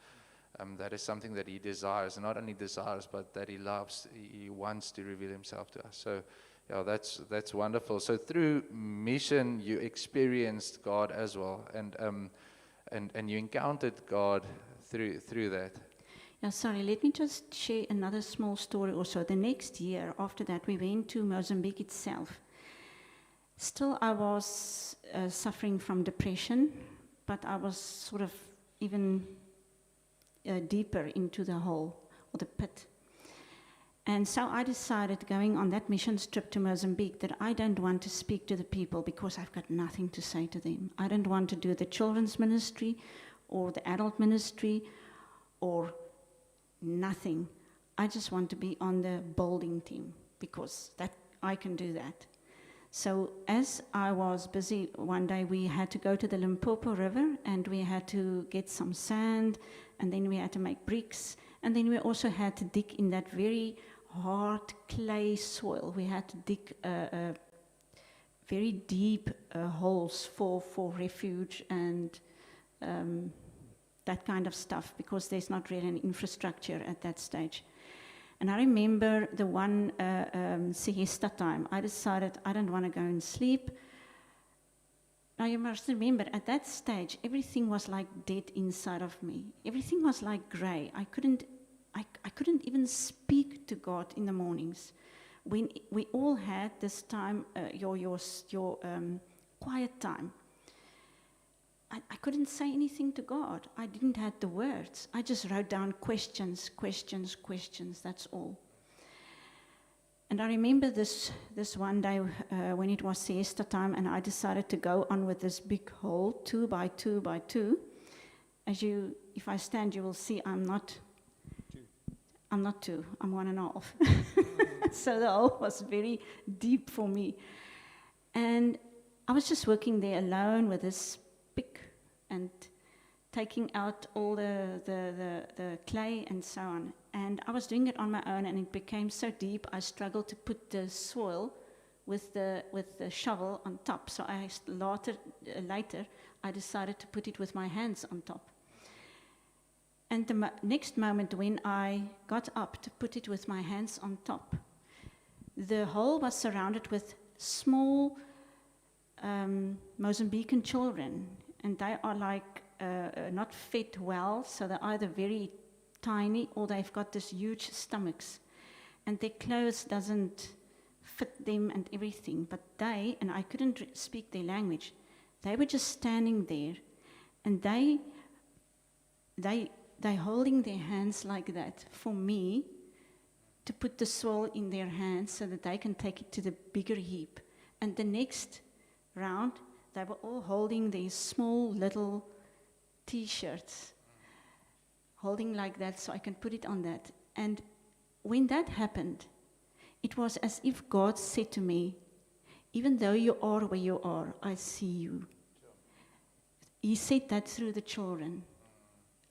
B: That is something that He desires, not only desires, but that He loves. He wants to reveal Himself to us. So, yeah, that's wonderful. So through mission, you experienced God as well, and you encountered God through that.
D: Yeah, sorry, let me just share another small story also. The next year after that, we went to Mozambique itself. Still, I was suffering from depression, but I was sort of even deeper into the hole or the pit. And so I decided, going on that missions trip to Mozambique, that I don't want to speak to the people because I've got nothing to say to them. I don't want to do the children's ministry or the adult ministry or nothing. I just want to be on the building team because that I can do that. So as I was busy, one day we had to go to the Limpopo River, and we had to get some sand, and then we had to make bricks, and then we also had to dig in that very hard clay soil. We had to dig very deep holes for refuge and that kind of stuff, because there's not really an infrastructure at that stage. And I remember the one siesta time, I decided I don't want to go and sleep. Now you must remember, at that stage, everything was like dead inside of me. Everything was like grey. I couldn't even speak to God in the mornings. When we all had this time, your quiet time, I couldn't say anything to God. I didn't have the words. I just wrote down questions, that's all. And I remember this one day when it was siesta time, and I decided to go on with this big hole, 2 by 2 by 2, if I stand, you will see I'm not 2, I'm 1.5. So the hole was very deep for me. And I was just working there alone with this pick and taking out all the clay and so on. And I was doing it on my own, and it became so deep, I struggled to put the soil with the shovel on top. So later, I decided to put it with my hands on top. And the next moment when I got up to put it with my hands on top, the hole was surrounded with small Mozambican children, and they are like not fed well, so they're either very tiny or they've got this huge stomachs, and their clothes doesn't fit them and everything. But they, and I couldn't speak their language, they were just standing there, and they holding their hands like that for me to put the soil in their hands so that they can take it to the bigger heap. And the next round, they were all holding these small little T-shirts, holding like that so I can put it on that. And when that happened, it was as if God said to me, even though you are where you are, I see you. He said that through the children.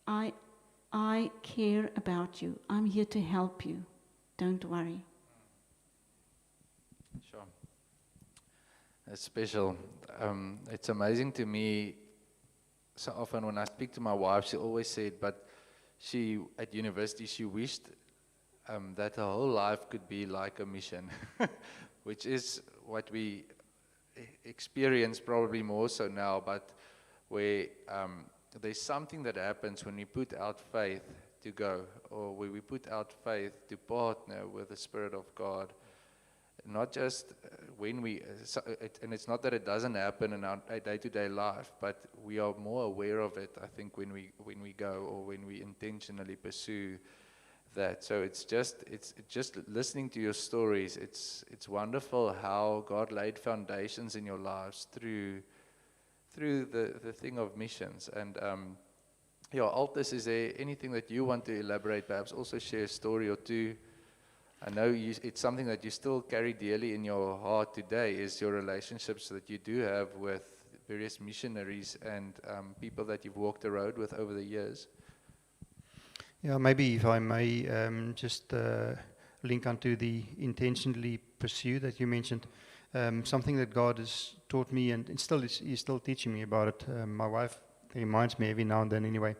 D: I care about you. I'm here to help you. Don't worry.
B: Sure. It's special. It's amazing to me. So often when I speak to my wife, she always said, but she, at university, she wished that her whole life could be like a mission, which is what we experience probably more so now, but where there's something that happens when we put out faith to go, or where we put out faith to partner with the Spirit of God. Not just when we, and it's not that it doesn't happen in our day-to-day life, but we are more aware of it, I think, when we go, or when we intentionally pursue that. So it's just listening to your stories. It's wonderful how God laid foundations in your lives through the thing of missions. And Altus, is there anything that you want to elaborate? Perhaps also share a story or two. I know it's something that you still carry dearly in your heart today, is your relationships that you do have with various missionaries and people that you've walked the road with over the years.
C: Yeah, maybe if I may just link onto the intentionally pursue that you mentioned. Something that God has taught me, and He's still teaching me about it. My wife reminds me every now and then anyway.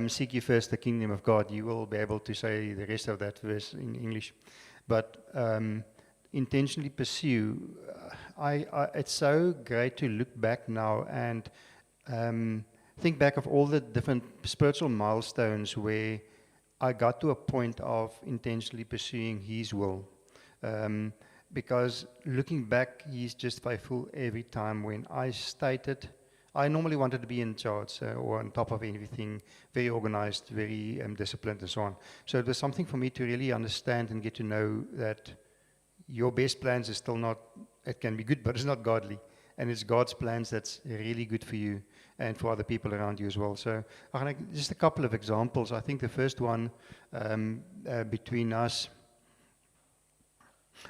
C: Seek ye first the kingdom of God. You will be able to say the rest of that verse in English. But intentionally pursue. It's so great to look back now and think back of all the different spiritual milestones where I got to a point of intentionally pursuing His will. Because looking back, He's just faithful every time. When I stated, I normally wanted to be in charge or on top of everything, very organized, very disciplined and so on. So it was something for me to really understand and get to know that your best plans is still not, it can be good, but it's not godly. And it's God's plans that's really good for you and for other people around you as well. So just a couple of examples. I think the first one between us,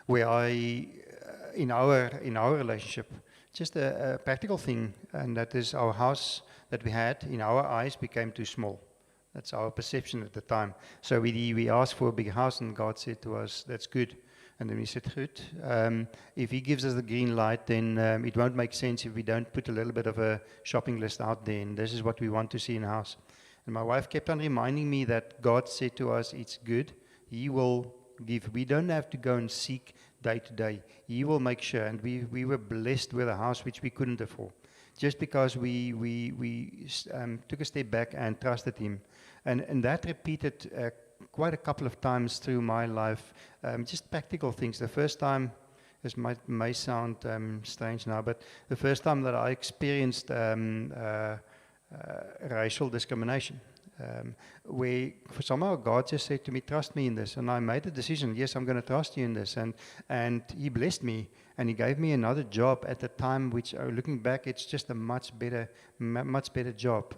C: where in our relationship, just a practical thing, and that is our house that we had, in our eyes, became too small. That's our perception at the time. So we asked for a big house, and God said to us, that's good. And then we said, good. If He gives us the green light, then it won't make sense if we don't put a little bit of a shopping list out there, and this is what we want to see in a house. And my wife kept on reminding me that God said to us, it's good. He will give. We don't have to go and seek day to day. He will make sure. And we were blessed with a house which we couldn't afford, just because we took a step back and trusted Him. And that repeated quite a couple of times through my life, just practical things. The first time, this may sound strange now, but the first time that I experienced racial discrimination, where for somehow God just said to me, trust me in this. And I made a decision, yes, I'm going to trust you in this. And He blessed me, and He gave me another job at the time, which looking back, it's just a much better job.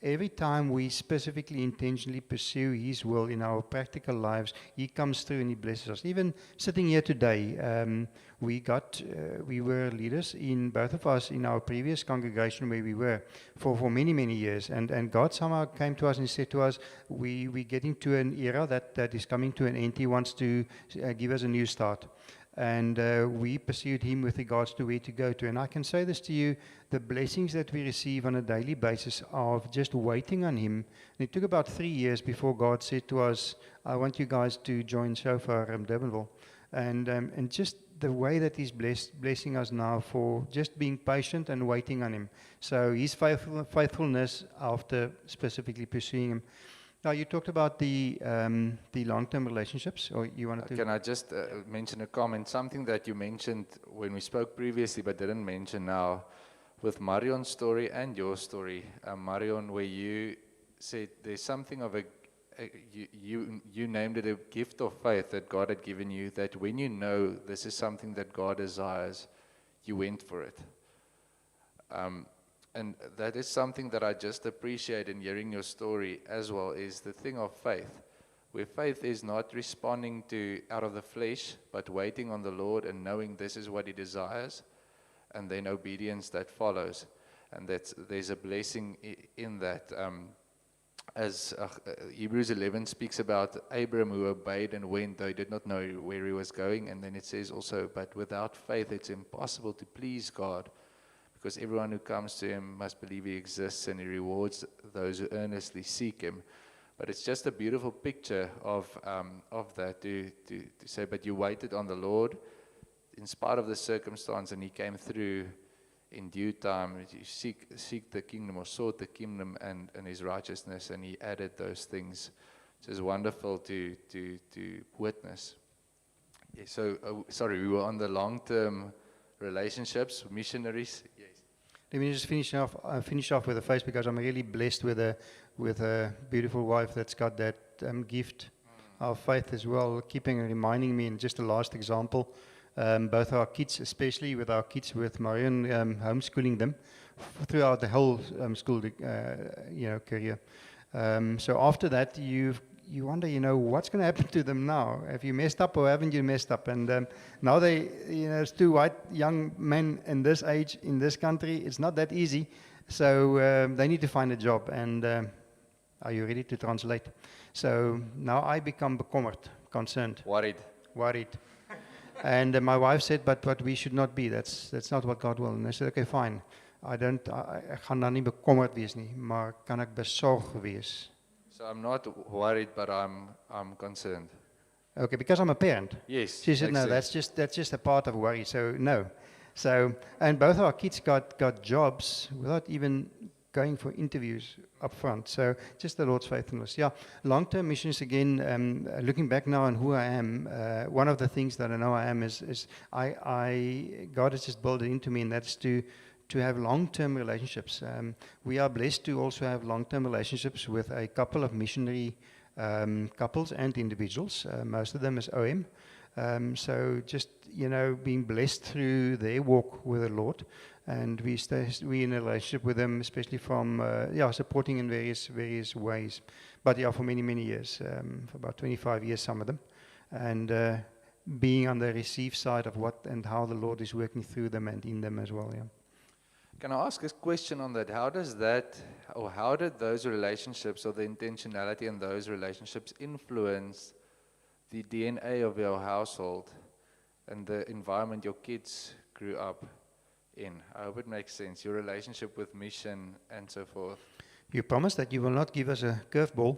C: every time we specifically, intentionally pursue His will in our practical lives, He comes through and He blesses us. Even sitting here today, we were leaders in both of us in our previous congregation where we were for many, many years. And God somehow came to us and said to us, we're getting to an era that is coming to an end. He wants to give us a new start. And we pursued Him with regards to where to go to. And I can say this to you, the blessings that we receive on a daily basis of just waiting on Him. And it took about 3 years before God said to us, I want you guys to join Shofar Durbanville. And just the way that He's blessing us now for just being patient and waiting on Him. So His faithfulness after specifically pursuing Him. Now, you talked about the long-term relationships, or you wanted to...
B: Can I just mention a comment? Something that you mentioned when we spoke previously but didn't mention now, with Marion's story and your story, Marion, where you said there's something of you named it a gift of faith that God had given you, that when you know this is something that God desires, you went for it. And that is something that I just appreciate in hearing your story as well, is the thing of faith, where faith is not responding to out of the flesh, but waiting on the Lord and knowing this is what He desires, and then obedience that follows. And there's a blessing in that. As Hebrews 11 speaks about Abram who obeyed and went, though he did not know where he was going. And then it says also, but without faith it's impossible to please God, because everyone who comes to Him must believe He exists and He rewards those who earnestly seek Him. But it's just a beautiful picture of that, to say, but you waited on the Lord in spite of the circumstance, and He came through in due time. You seek the kingdom, or sought the kingdom and His righteousness, and He added those things. It's just wonderful to witness. Yeah, so, sorry, we were on the long-term relationships, missionaries. Yes.
C: Let me just finish off with a face, because I'm really blessed with a beautiful wife that's got that gift of faith as well, keeping and reminding me. And just a last example, both our kids, especially with our kids with Marion, homeschooling them throughout the whole school career. So after that, you wonder, what's going to happen to them now? Have you messed up or haven't you messed up? And now they, it's two white young men in this age, in this country, it's not that easy. So they need to find a job. And are you ready to translate? So now I become bekommerd, concerned. Worried. And my wife said, but we should not be. That's not what God will. And I said, okay, fine. Ek gaan dan nie bekommerd wees nie, maar kan ek besorg wees?
B: So I'm not worried, but I'm concerned.
C: Okay, because I'm a parent.
B: Yes.
C: She said, no, that's just a part of worry. So no. So, and both our kids got jobs without even going for interviews up front. So just the Lord's faithfulness. Yeah, long-term missions, again, looking back now on who I am, one of the things that I know I am is God has just built it into me, and that's to have long-term relationships. We are blessed to also have long-term relationships with a couple of missionary couples and individuals. Most of them is OM. So just, being blessed through their walk with the Lord. And we in a relationship with them, especially from, supporting in various ways. But for many, many years, for about 25 years, some of them. And being on the receive side of what and how the Lord is working through them and in them as well, yeah.
B: Can I ask a question on that? How did those relationships, or the intentionality in those relationships, influence the DNA of your household and the environment your kids grew up in? I hope it makes sense. Your relationship with mission and so forth.
C: You promise that you will not give us a curveball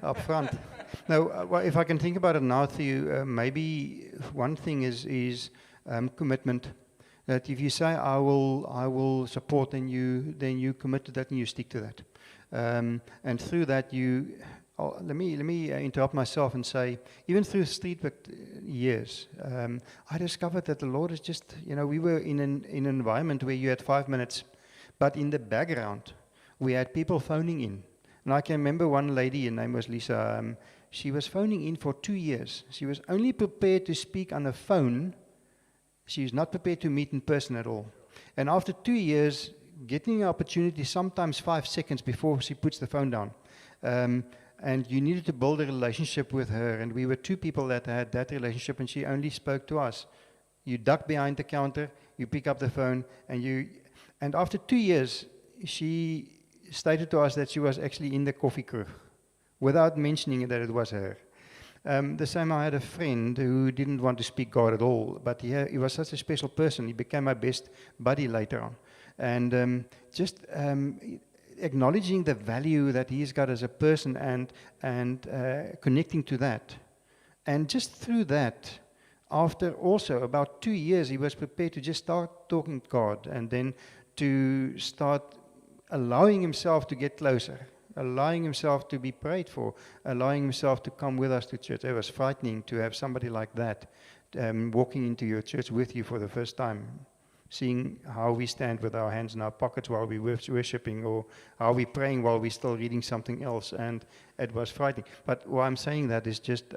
C: up front. No, well, if I can think about it now, Theo, maybe one thing is commitment. That if you say I will support, then you commit to that and you stick to that, and through that let me interrupt myself and say, even through street years, I discovered that the Lord is just, we were in an environment where you had 5 minutes, but in the background we had people phoning in, and I can remember one lady, her name was Lisa. She was phoning in for 2 years. She was only prepared to speak on the phone. She was not prepared to meet in person at all. And after 2 years, getting an opportunity sometimes 5 seconds before she puts the phone down. And you needed to build a relationship with her, and we were two people that had that relationship, and she only spoke to us. You duck behind the counter, you pick up the phone, and after 2 years, she stated to us that she was actually in the coffee crew, without mentioning that it was her. The same, I had a friend who didn't want to speak God at all, but he was such a special person. He became my best buddy later on. And just acknowledging the value that he's got as a person and connecting to that. And just through that, after also about 2 years, he was prepared to just start talking to God and then to start allowing himself to get closer, allowing himself to be prayed for, allowing himself to come with us to church. It was frightening to have somebody like that walking into your church with you for the first time, seeing how we stand with our hands in our pockets while we were worshiping, or how we praying while we're still reading something else, and it was frightening. But why I'm saying that is just,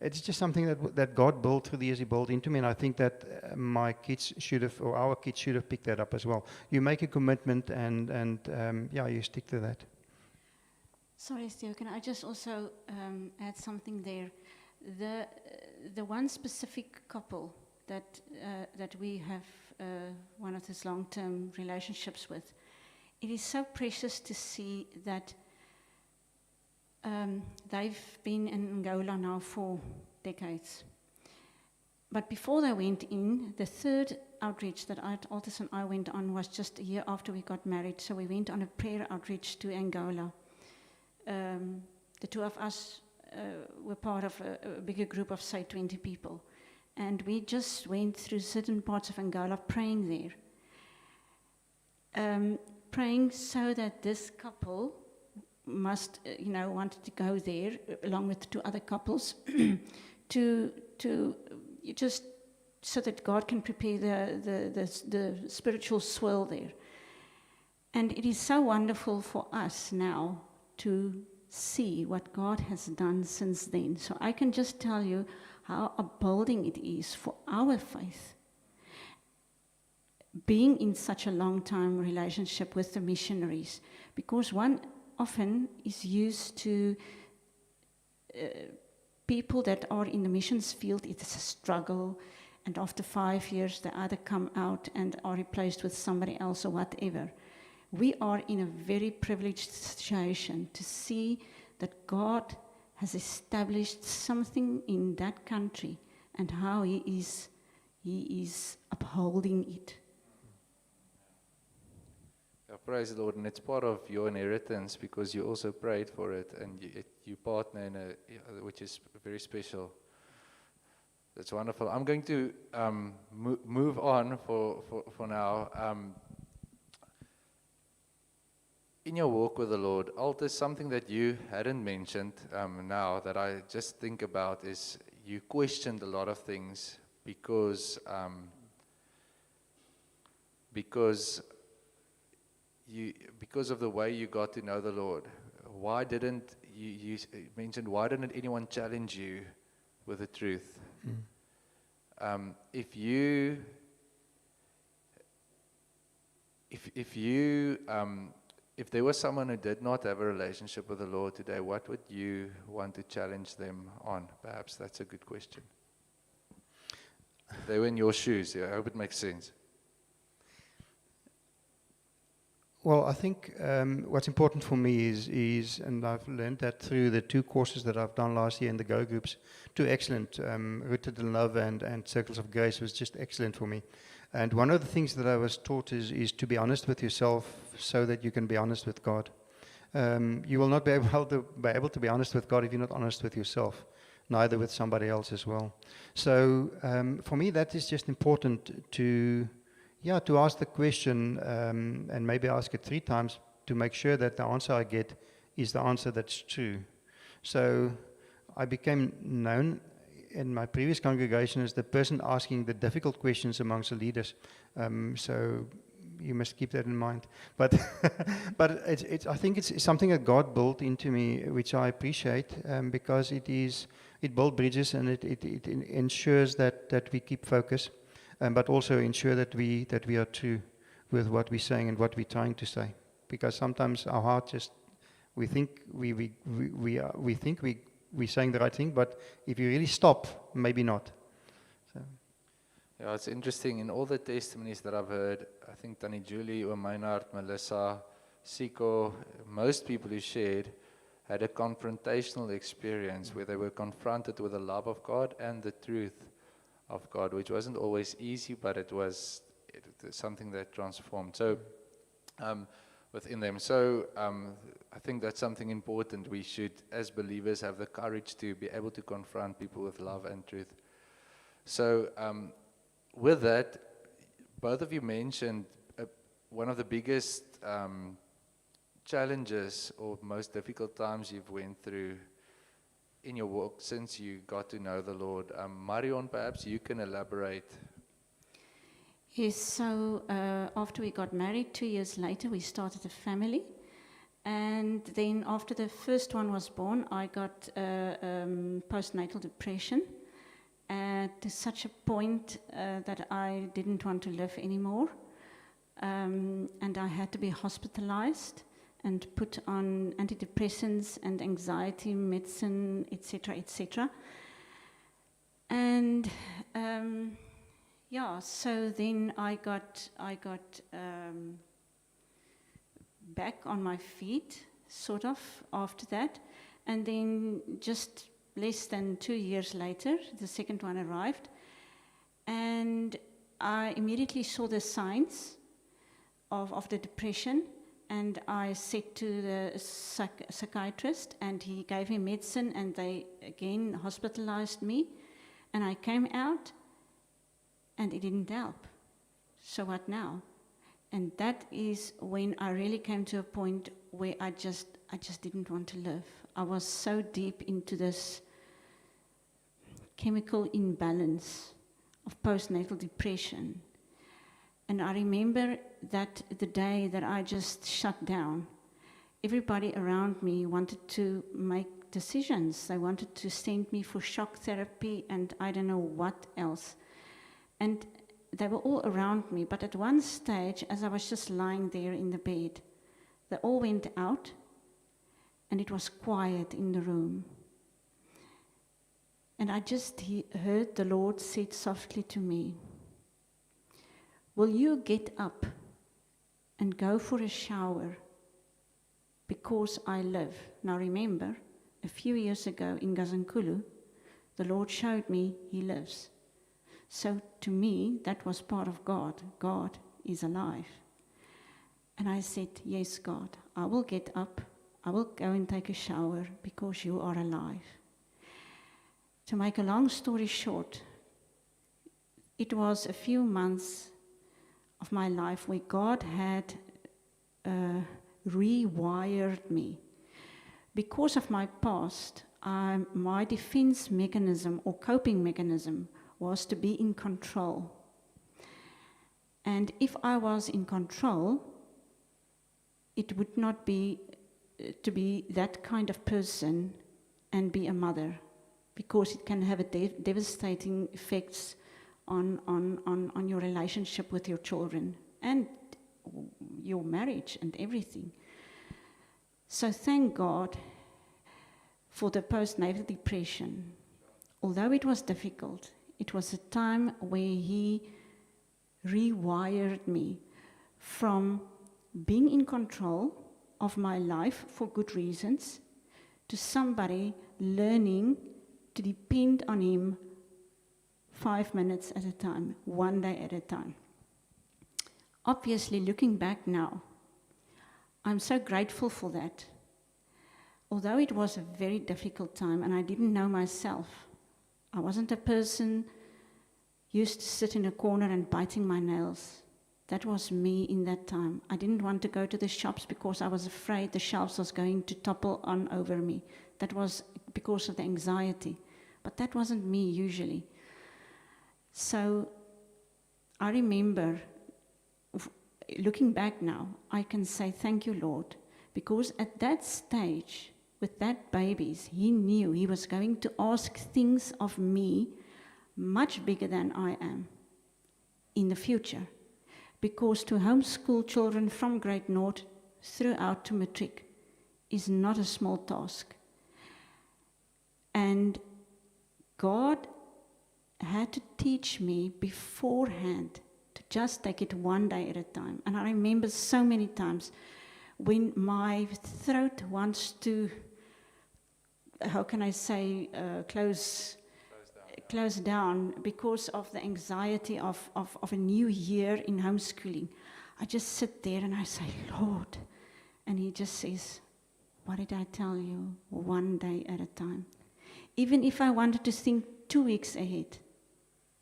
C: it's just something that God built through the years. He built into me, and I think that my kids should have, or our kids should have picked that up as well. You make a commitment, and you stick to that.
D: Sorry, Theo, can I just also add something there? The one specific couple that we have one of these long-term relationships with, it is so precious to see that they've been in Angola now for decades. But before they went in, the third outreach that Altus and I went on was just a year after we got married. So we went on a prayer outreach to Angola. The two of us were part of a bigger group of, say, 20 people. And we just went through certain parts of Angola praying there. Praying so that this couple wanted to go there along with 2 other couples to just so that God can prepare the spiritual swirl there. And it is so wonderful for us now to see what God has done since then. So I can just tell you how upbuilding it is for our faith, being in such a long-time relationship with the missionaries, because one often is used to people that are in the missions field. It's a struggle, and after 5 years they either come out and are replaced with somebody else or whatever. We are in a very privileged situation to see that God has established something in that country and how He is upholding it.
B: Yeah, praise the Lord, and it's part of your inheritance because you also prayed for it, and you partner in which is very special. That's wonderful. I'm going to move on for now. In your walk with the Lord, Altus, something that you hadn't mentioned now that I just think about is you questioned a lot of things because of the way you got to know the Lord. Why didn't you mentioned why didn't anyone challenge you with the truth? If there was someone who did not have a relationship with the Lord today, what would you want to challenge them on? Perhaps that's a good question. If they were in your shoes, I hope it makes sense.
C: Well, I think what's important for me is, and I've learned that through the 2 courses that I've done last year in the Go groups, 2 excellent, Rooted in Love and Circles of Grace was just excellent for me. And one of the things that I was taught is to be honest with yourself so that you can be honest with God. You will not be able to be honest with God if you're not honest with yourself, neither with somebody else as well. So for me, that is just important to ask the question and maybe ask it 3 times to make sure that the answer I get is the answer that's true. So I became known in my previous congregation as the person asking the difficult questions amongst the leaders. So you must keep that in mind. But I think it's something that God built into me, which I appreciate because it builds bridges and it ensures that we keep focus, but also ensure that we are true with what we're saying and what we're trying to say. Because sometimes our heart just, we think we're saying the right thing, but if you really stop, maybe not. So.
B: Yeah, it's interesting. In all the testimonies that I've heard, I think Tanny Julie, Maynard, Melissa, Siko, most people who shared had a confrontational experience where they were confronted with the love of God and the truth of God, which wasn't always easy, but it was something that transformed. So, within them. So, I think that's something important. We should, as believers, have the courage to be able to confront people with love and truth. So, with that, both of you mentioned one of the biggest challenges or most difficult times you've went through in your walk since you got to know the Lord. Marion, perhaps you can elaborate.
D: Yes, so after we got married, 2 years later, we started a family. And then after the first one was born, I got postnatal depression to such a point that I didn't want to live anymore. And I had to be hospitalized and put on antidepressants and anxiety medicine, etc., etc. And so then I got back on my feet, sort of, after that. And then just less than 2 years later, the second one arrived. And I immediately saw the signs of the depression. And I said to the psychiatrist, and he gave me medicine, and they again hospitalized me. And I came out, and it didn't help. So what now? And that is when I really came to a point where I just didn't want to live. I was so deep into this chemical imbalance of postnatal depression. And I remember that the day that I just shut down, everybody around me wanted to make decisions. They wanted to send me for shock therapy and I don't know what else. And they were all around me, but at one stage, as I was just lying there in the bed, they all went out, and it was quiet in the room. And I just heard the Lord said softly to me, "Will you get up and go for a shower? Because I live." Now remember, a few years ago in Gazankulu, the Lord showed me He lives. So to me, that was part of God. God is alive. And I said, "Yes, God, I will get up. I will go and take a shower because you are alive." To make a long story short, it was a few months of my life where God had rewired me. Because of my past, my defense mechanism or coping mechanism was to be in control. And if I was in control, it would not be to be that kind of person and be a mother, because it can have a devastating effects on your relationship with your children and your marriage and everything. So thank God for the postnatal depression. Although it was difficult, it was a time where He rewired me from being in control of my life for good reasons to somebody learning to depend on Him 5 minutes at a time, one day at a time. Obviously, looking back now, I'm so grateful for that. Although it was a very difficult time and I didn't know myself, I wasn't a person used to sit in a corner and biting my nails. That was me in that time. I didn't want to go to the shops because I was afraid the shelves was going to topple on over me. That was because of the anxiety. But that wasn't me usually. So I remember, looking back now, I can say thank you, Lord, because at that stage, with that babies, He knew He was going to ask things of me much bigger than I am in the future. because to homeschool children from grade 0 throughout to matric is not a small task. And God had to teach me beforehand to just take it one day at a time. And I remember so many times when my throat wants to, how can I say, close down because of the anxiety of a new year in homeschooling. I just sit there and I say, Lord. And he just says, what did I tell you? One day at a time. Even if I wanted to think 2 weeks ahead,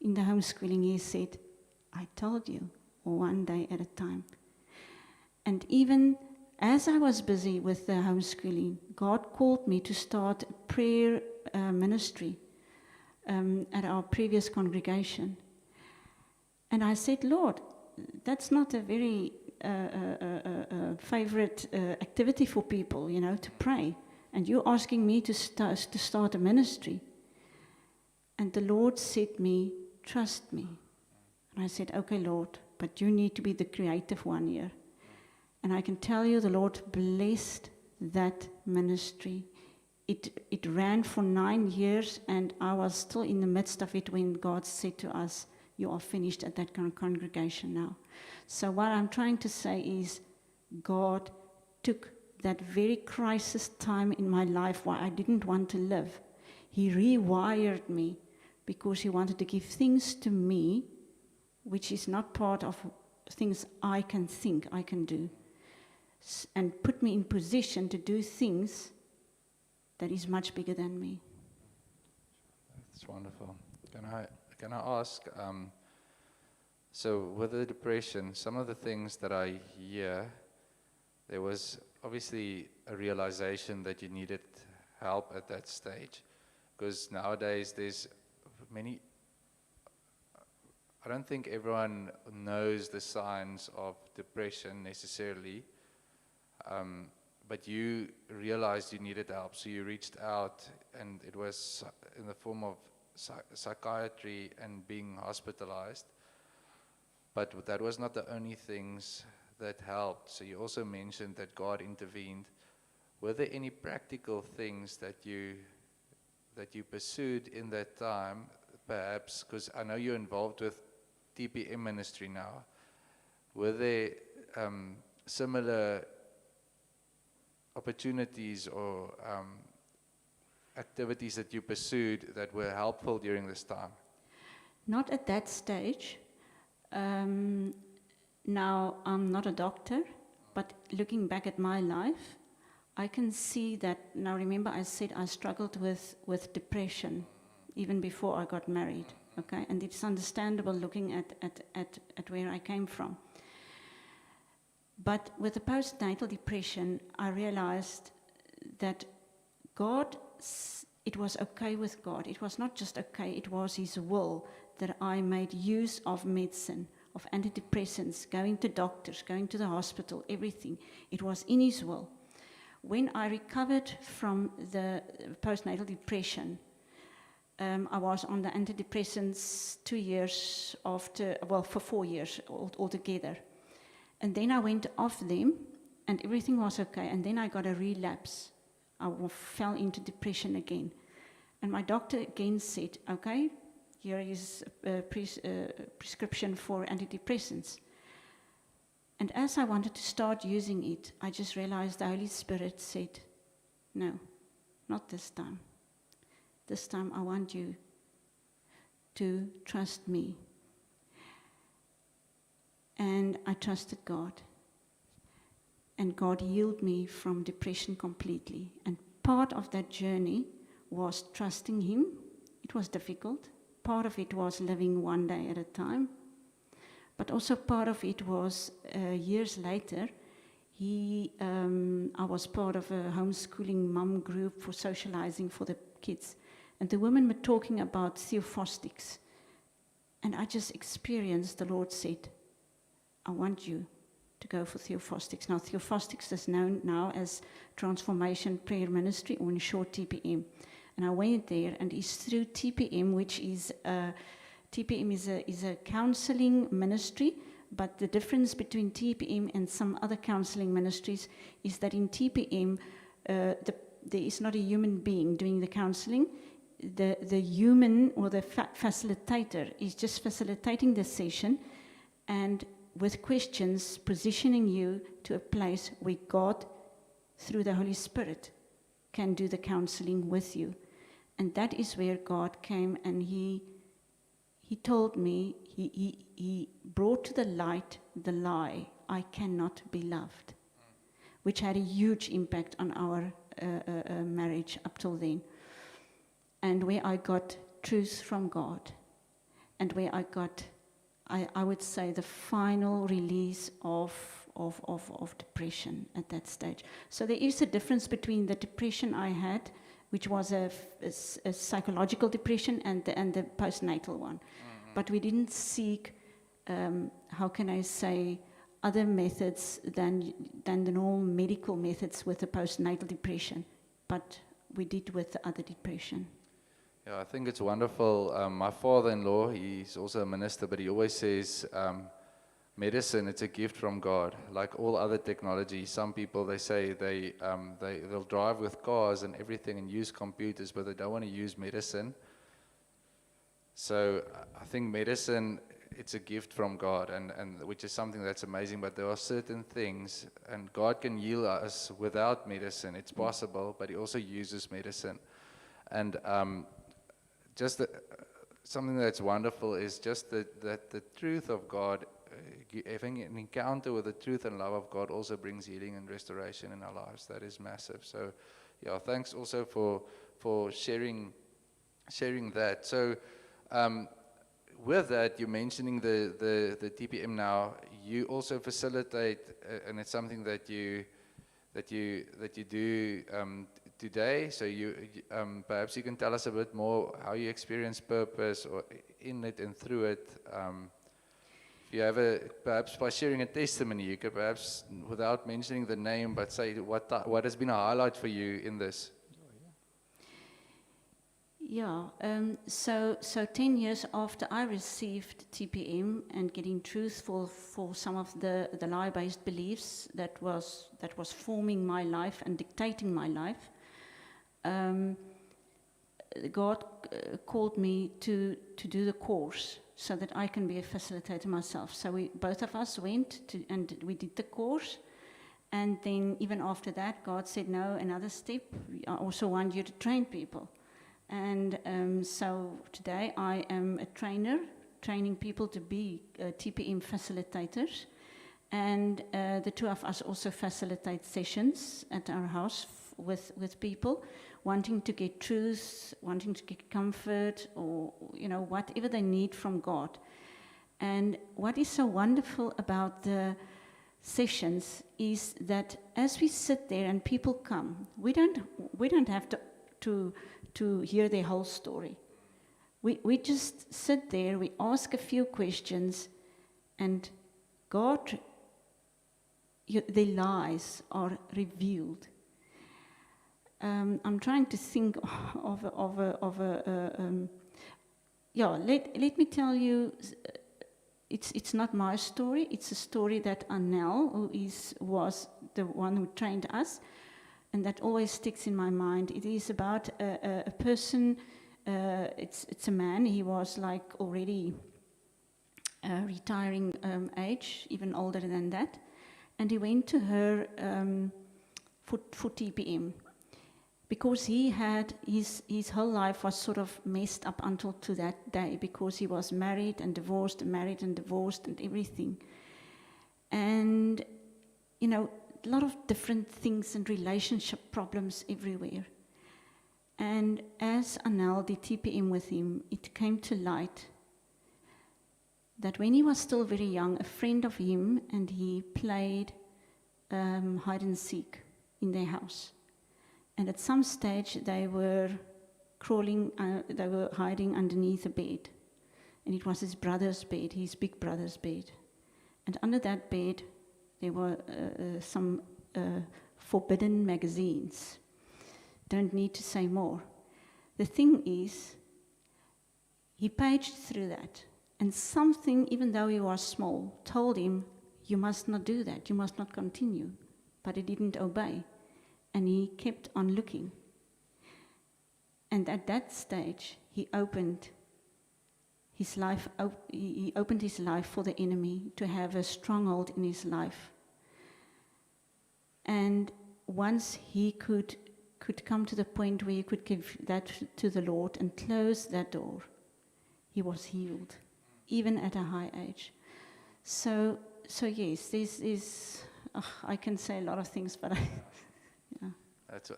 D: in the homeschooling, he said, I told you, one day at a time. And even as I was busy with the homeschooling, God called me to start a prayer ministry at our previous congregation. And I said, Lord, that's not a very favorite activity for people, to pray. And you're asking me to start a ministry. And the Lord said to me, trust me. And I said, okay, Lord, but you need to be the creative one here. And I can tell you the Lord blessed that ministry. It ran for 9 years, and I was still in the midst of it when God said to us, you are finished at that congregation now. So what I'm trying to say is God took that very crisis time in my life where I didn't want to live. He rewired me because he wanted to give things to me which is not part of things I can think I can do, and put me in position to do things that is much bigger than me.
B: That's wonderful. Can I ask, so with the depression, some of the things that I hear, there was obviously a realization that you needed help at that stage, because nowadays there's many, I don't think everyone knows the signs of depression necessarily, but you realized you needed help, so you reached out, and it was in the form of psychiatry and being hospitalized. But that was not the only things that helped. So you also mentioned that God intervened. Were there any practical things that you pursued in that time, perhaps? Because I know you're involved with TPM ministry now. Were there similar opportunities or activities that you pursued that were helpful during this time?
D: Not at that stage. Now, I'm not a doctor, but looking back at my life, I can see that, now remember I said I struggled with depression even before I got married, okay? And it's understandable looking at where I came from. But with the postnatal depression, I realized that God, it was okay with God. It was not just okay, it was His will that I made use of medicine, of antidepressants, going to doctors, going to the hospital, everything. It was in His will. When I recovered from the postnatal depression, I was on the antidepressants 2 years after, well, for 4 years altogether. And then I went off them, and everything was okay. And then I got a relapse. I fell into depression again. And my doctor again said, okay, here is a prescription for antidepressants. And as I wanted to start using it, I just realized the Holy Spirit said, no, not this time. This time I want you to trust me. And I trusted God. And God healed me from depression completely. And part of that journey was trusting Him. It was difficult. Part of it was living one day at a time. But also part of it was years later, I was part of a homeschooling mum group for socializing for the kids. And the women were talking about theophostics. And I just experienced, the Lord said, I want you to go for theophostics. Now, theophostics is known now as Transformation Prayer Ministry, or in short, TPM. And I went there, and it's through TPM, which is TPM is a counseling ministry But the difference between TPM and some other counseling ministries is that in TPM, there is not a human being doing the counseling. The human or the facilitator is just facilitating the session and with questions positioning you to a place where God, through the Holy Spirit, can do the counseling with you. And that is where God came and He told me, he brought to the light the lie, I cannot be loved, which had a huge impact on our marriage up till then. And where I got truth from God, and where I got, I would say, the final release of depression at that stage. So there is a difference between the depression I had, which was a psychological depression, and the postnatal one. Mm-hmm. But we didn't seek, how can I say, other methods than the normal medical methods with the postnatal depression. But we did with the other depression.
B: Yeah, I think it's wonderful. My father-in-law, he's also a minister, but he always says, medicine, it's a gift from God. Like all other technology, some people, they say they'll drive with cars and everything and use computers, but they don't want to use medicine. So I think medicine, it's a gift from God, and which is something that's amazing, but there are certain things, and God can heal us without medicine. It's possible, but He also uses medicine. And something that's wonderful is just that the truth of God, having an encounter with the truth and love of God also brings healing and restoration in our lives. That is massive. So, yeah, thanks also for sharing that. So, with that, you're mentioning the TPM now. You also facilitate, and it's something that you do today. So you perhaps you can tell us a bit more how you experience purpose or in it and through it. If you have perhaps by sharing a testimony, you could perhaps, without mentioning the name, but say what has been a highlight for you in this.
D: Yeah, so 10 years after I received TPM and getting truth for some of the lie-based beliefs that was forming my life and dictating my life, God called me to do the course so that I can be a facilitator myself. So both of us went and we did the course. And then even after that, God said, no, another step, I also want you to train people. And so today I am a trainer, training people to be TPM facilitators. And the two of us also facilitate sessions at our house with people wanting to get truth, wanting to get comfort, or whatever they need from God. And what is so wonderful about the sessions is that as we sit there and people come, we don't have to hear their whole story. We just sit there, we ask a few questions, and God, their lies are revealed. I'm trying to think of a let me tell you, it's not my story, it's a story that Anel, who was the one who trained us, and that always sticks in my mind. It is about a person, it's a man, he was like already retiring age, even older than that, and he went to her for TPM. Because he had, his whole life was sort of messed up until to that day, because he was married and divorced and everything. And, a lot of different things and relationship problems everywhere. And as Anel did TPM with him, it came to light that when he was still very young, a friend of him and he played hide and seek in their house. And at some stage, they were they were hiding underneath a bed. And it was his brother's bed, his big brother's bed. And under that bed, there were some forbidden magazines. Don't need to say more. The thing is, he paged through that, And something, even though he was small, told him, you must not do that, you must not continue. But he didn't obey, and he kept on looking. And at that stage, he opened his life. He opened his life for the enemy to have a stronghold in his life. And once he could come to the point where he could give that to the Lord and close that door, he was healed, even at a high age. So yes, this is. I can say a lot of things, but yeah.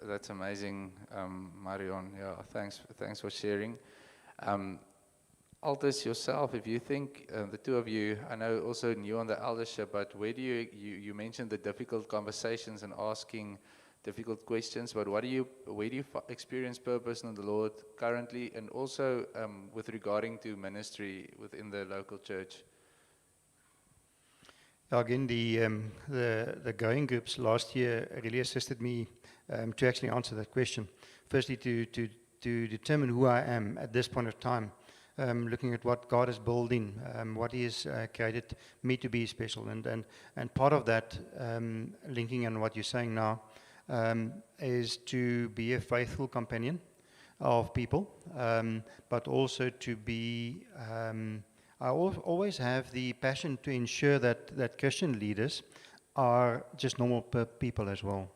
B: That's amazing, Marion. Yeah, thanks for sharing. Altus, yourself, if you think, the two of you, I know also new on the eldership, but where do you mentioned the difficult conversations and asking difficult questions, but where do you experience purpose in the Lord currently, and also with regarding to ministry within the local church?
C: Again, the going groups last year really assisted me to actually answer that question. Firstly, to determine who I am at this point of time, looking at what God is building, what He has created me to be special, and part of that, linking on what you're saying now, is to be a faithful companion of people, but also to be. I always have the passion to ensure that Christian leaders are just normal people as well.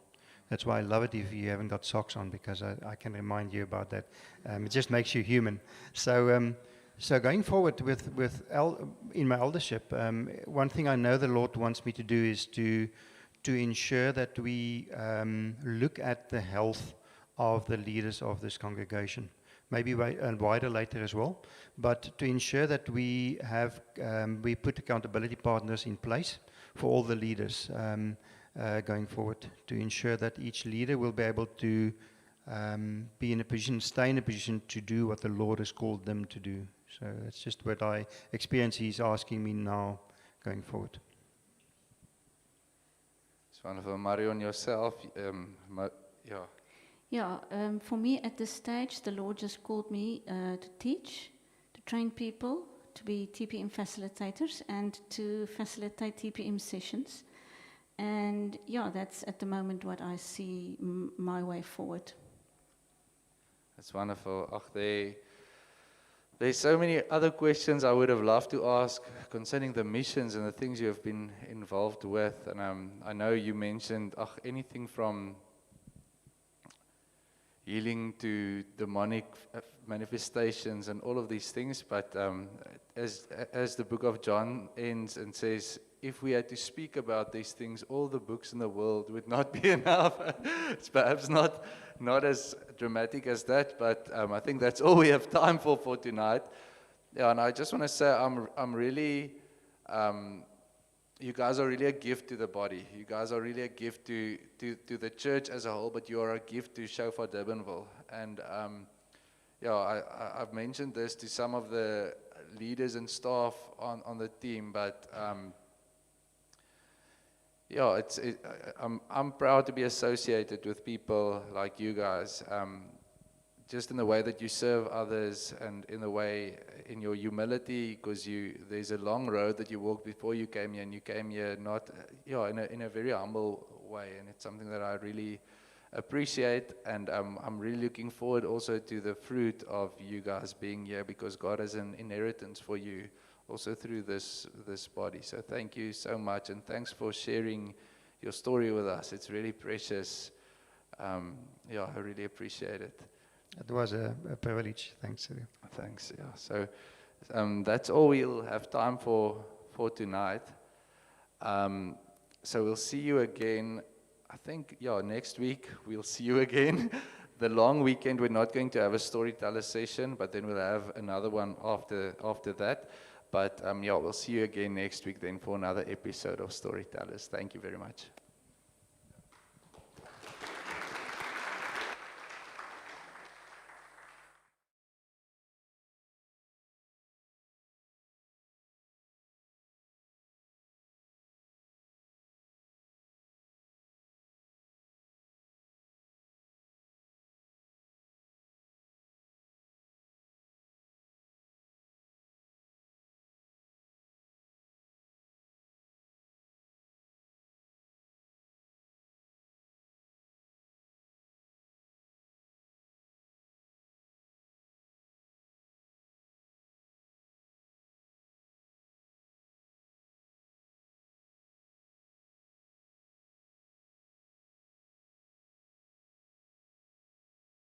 C: That's why I love it if you haven't got socks on, because I can remind you about that. It just makes you human. So going forward in my eldership, one thing I know the Lord wants me to do is to ensure that we look at the health of the leaders of this congregation. Maybe wider later as well, but to ensure that we put accountability partners in place for all the leaders going forward, to ensure that each leader will be able to stay in a position to do what the Lord has called them to do. So that's just what I experience He's asking me now going forward.
B: It's wonderful. Marion, yourself, yeah.
D: Yeah, for me at this stage, the Lord just called me to teach, to train people, to be TPM facilitators, and to facilitate TPM sessions. And yeah, that's at the moment what I see my way forward.
B: That's wonderful. There's so many other questions I would have loved to ask concerning the missions and the things you have been involved with. And I know you mentioned anything from healing to demonic manifestations and all of these things, but as the book of John ends and says, if we had to speak about these things, all the books in the world would not be enough. It's perhaps not as dramatic as that, but I think that's all we have time for tonight. Yeah, and I just want to say I'm really, you guys are really a gift to the body. You guys are really a gift to the church as a whole, but you are a gift to Shofar Durbanville. And I've mentioned this to some of the leaders and staff on the team, but I'm proud to be associated with people like you guys, just in the way that you serve others and in your humility, because there's a long road that you walked before you came here, and you came here not in a very humble way, and it's something that I really appreciate, and I'm really looking forward also to the fruit of you guys being here, because God has an inheritance for you also through this body. So thank you so much, and thanks for sharing your story with us. It's really precious. I really appreciate it.
C: It was a privilege. Thanks, Theo.
B: Thanks. Yeah. So that's all we'll have time for tonight. So we'll see you again. I think next week we'll see you again. The long weekend we're not going to have a storyteller session, but then we'll have another one after that. But we'll see you again next week then for another episode of Storytellers. Thank you very much.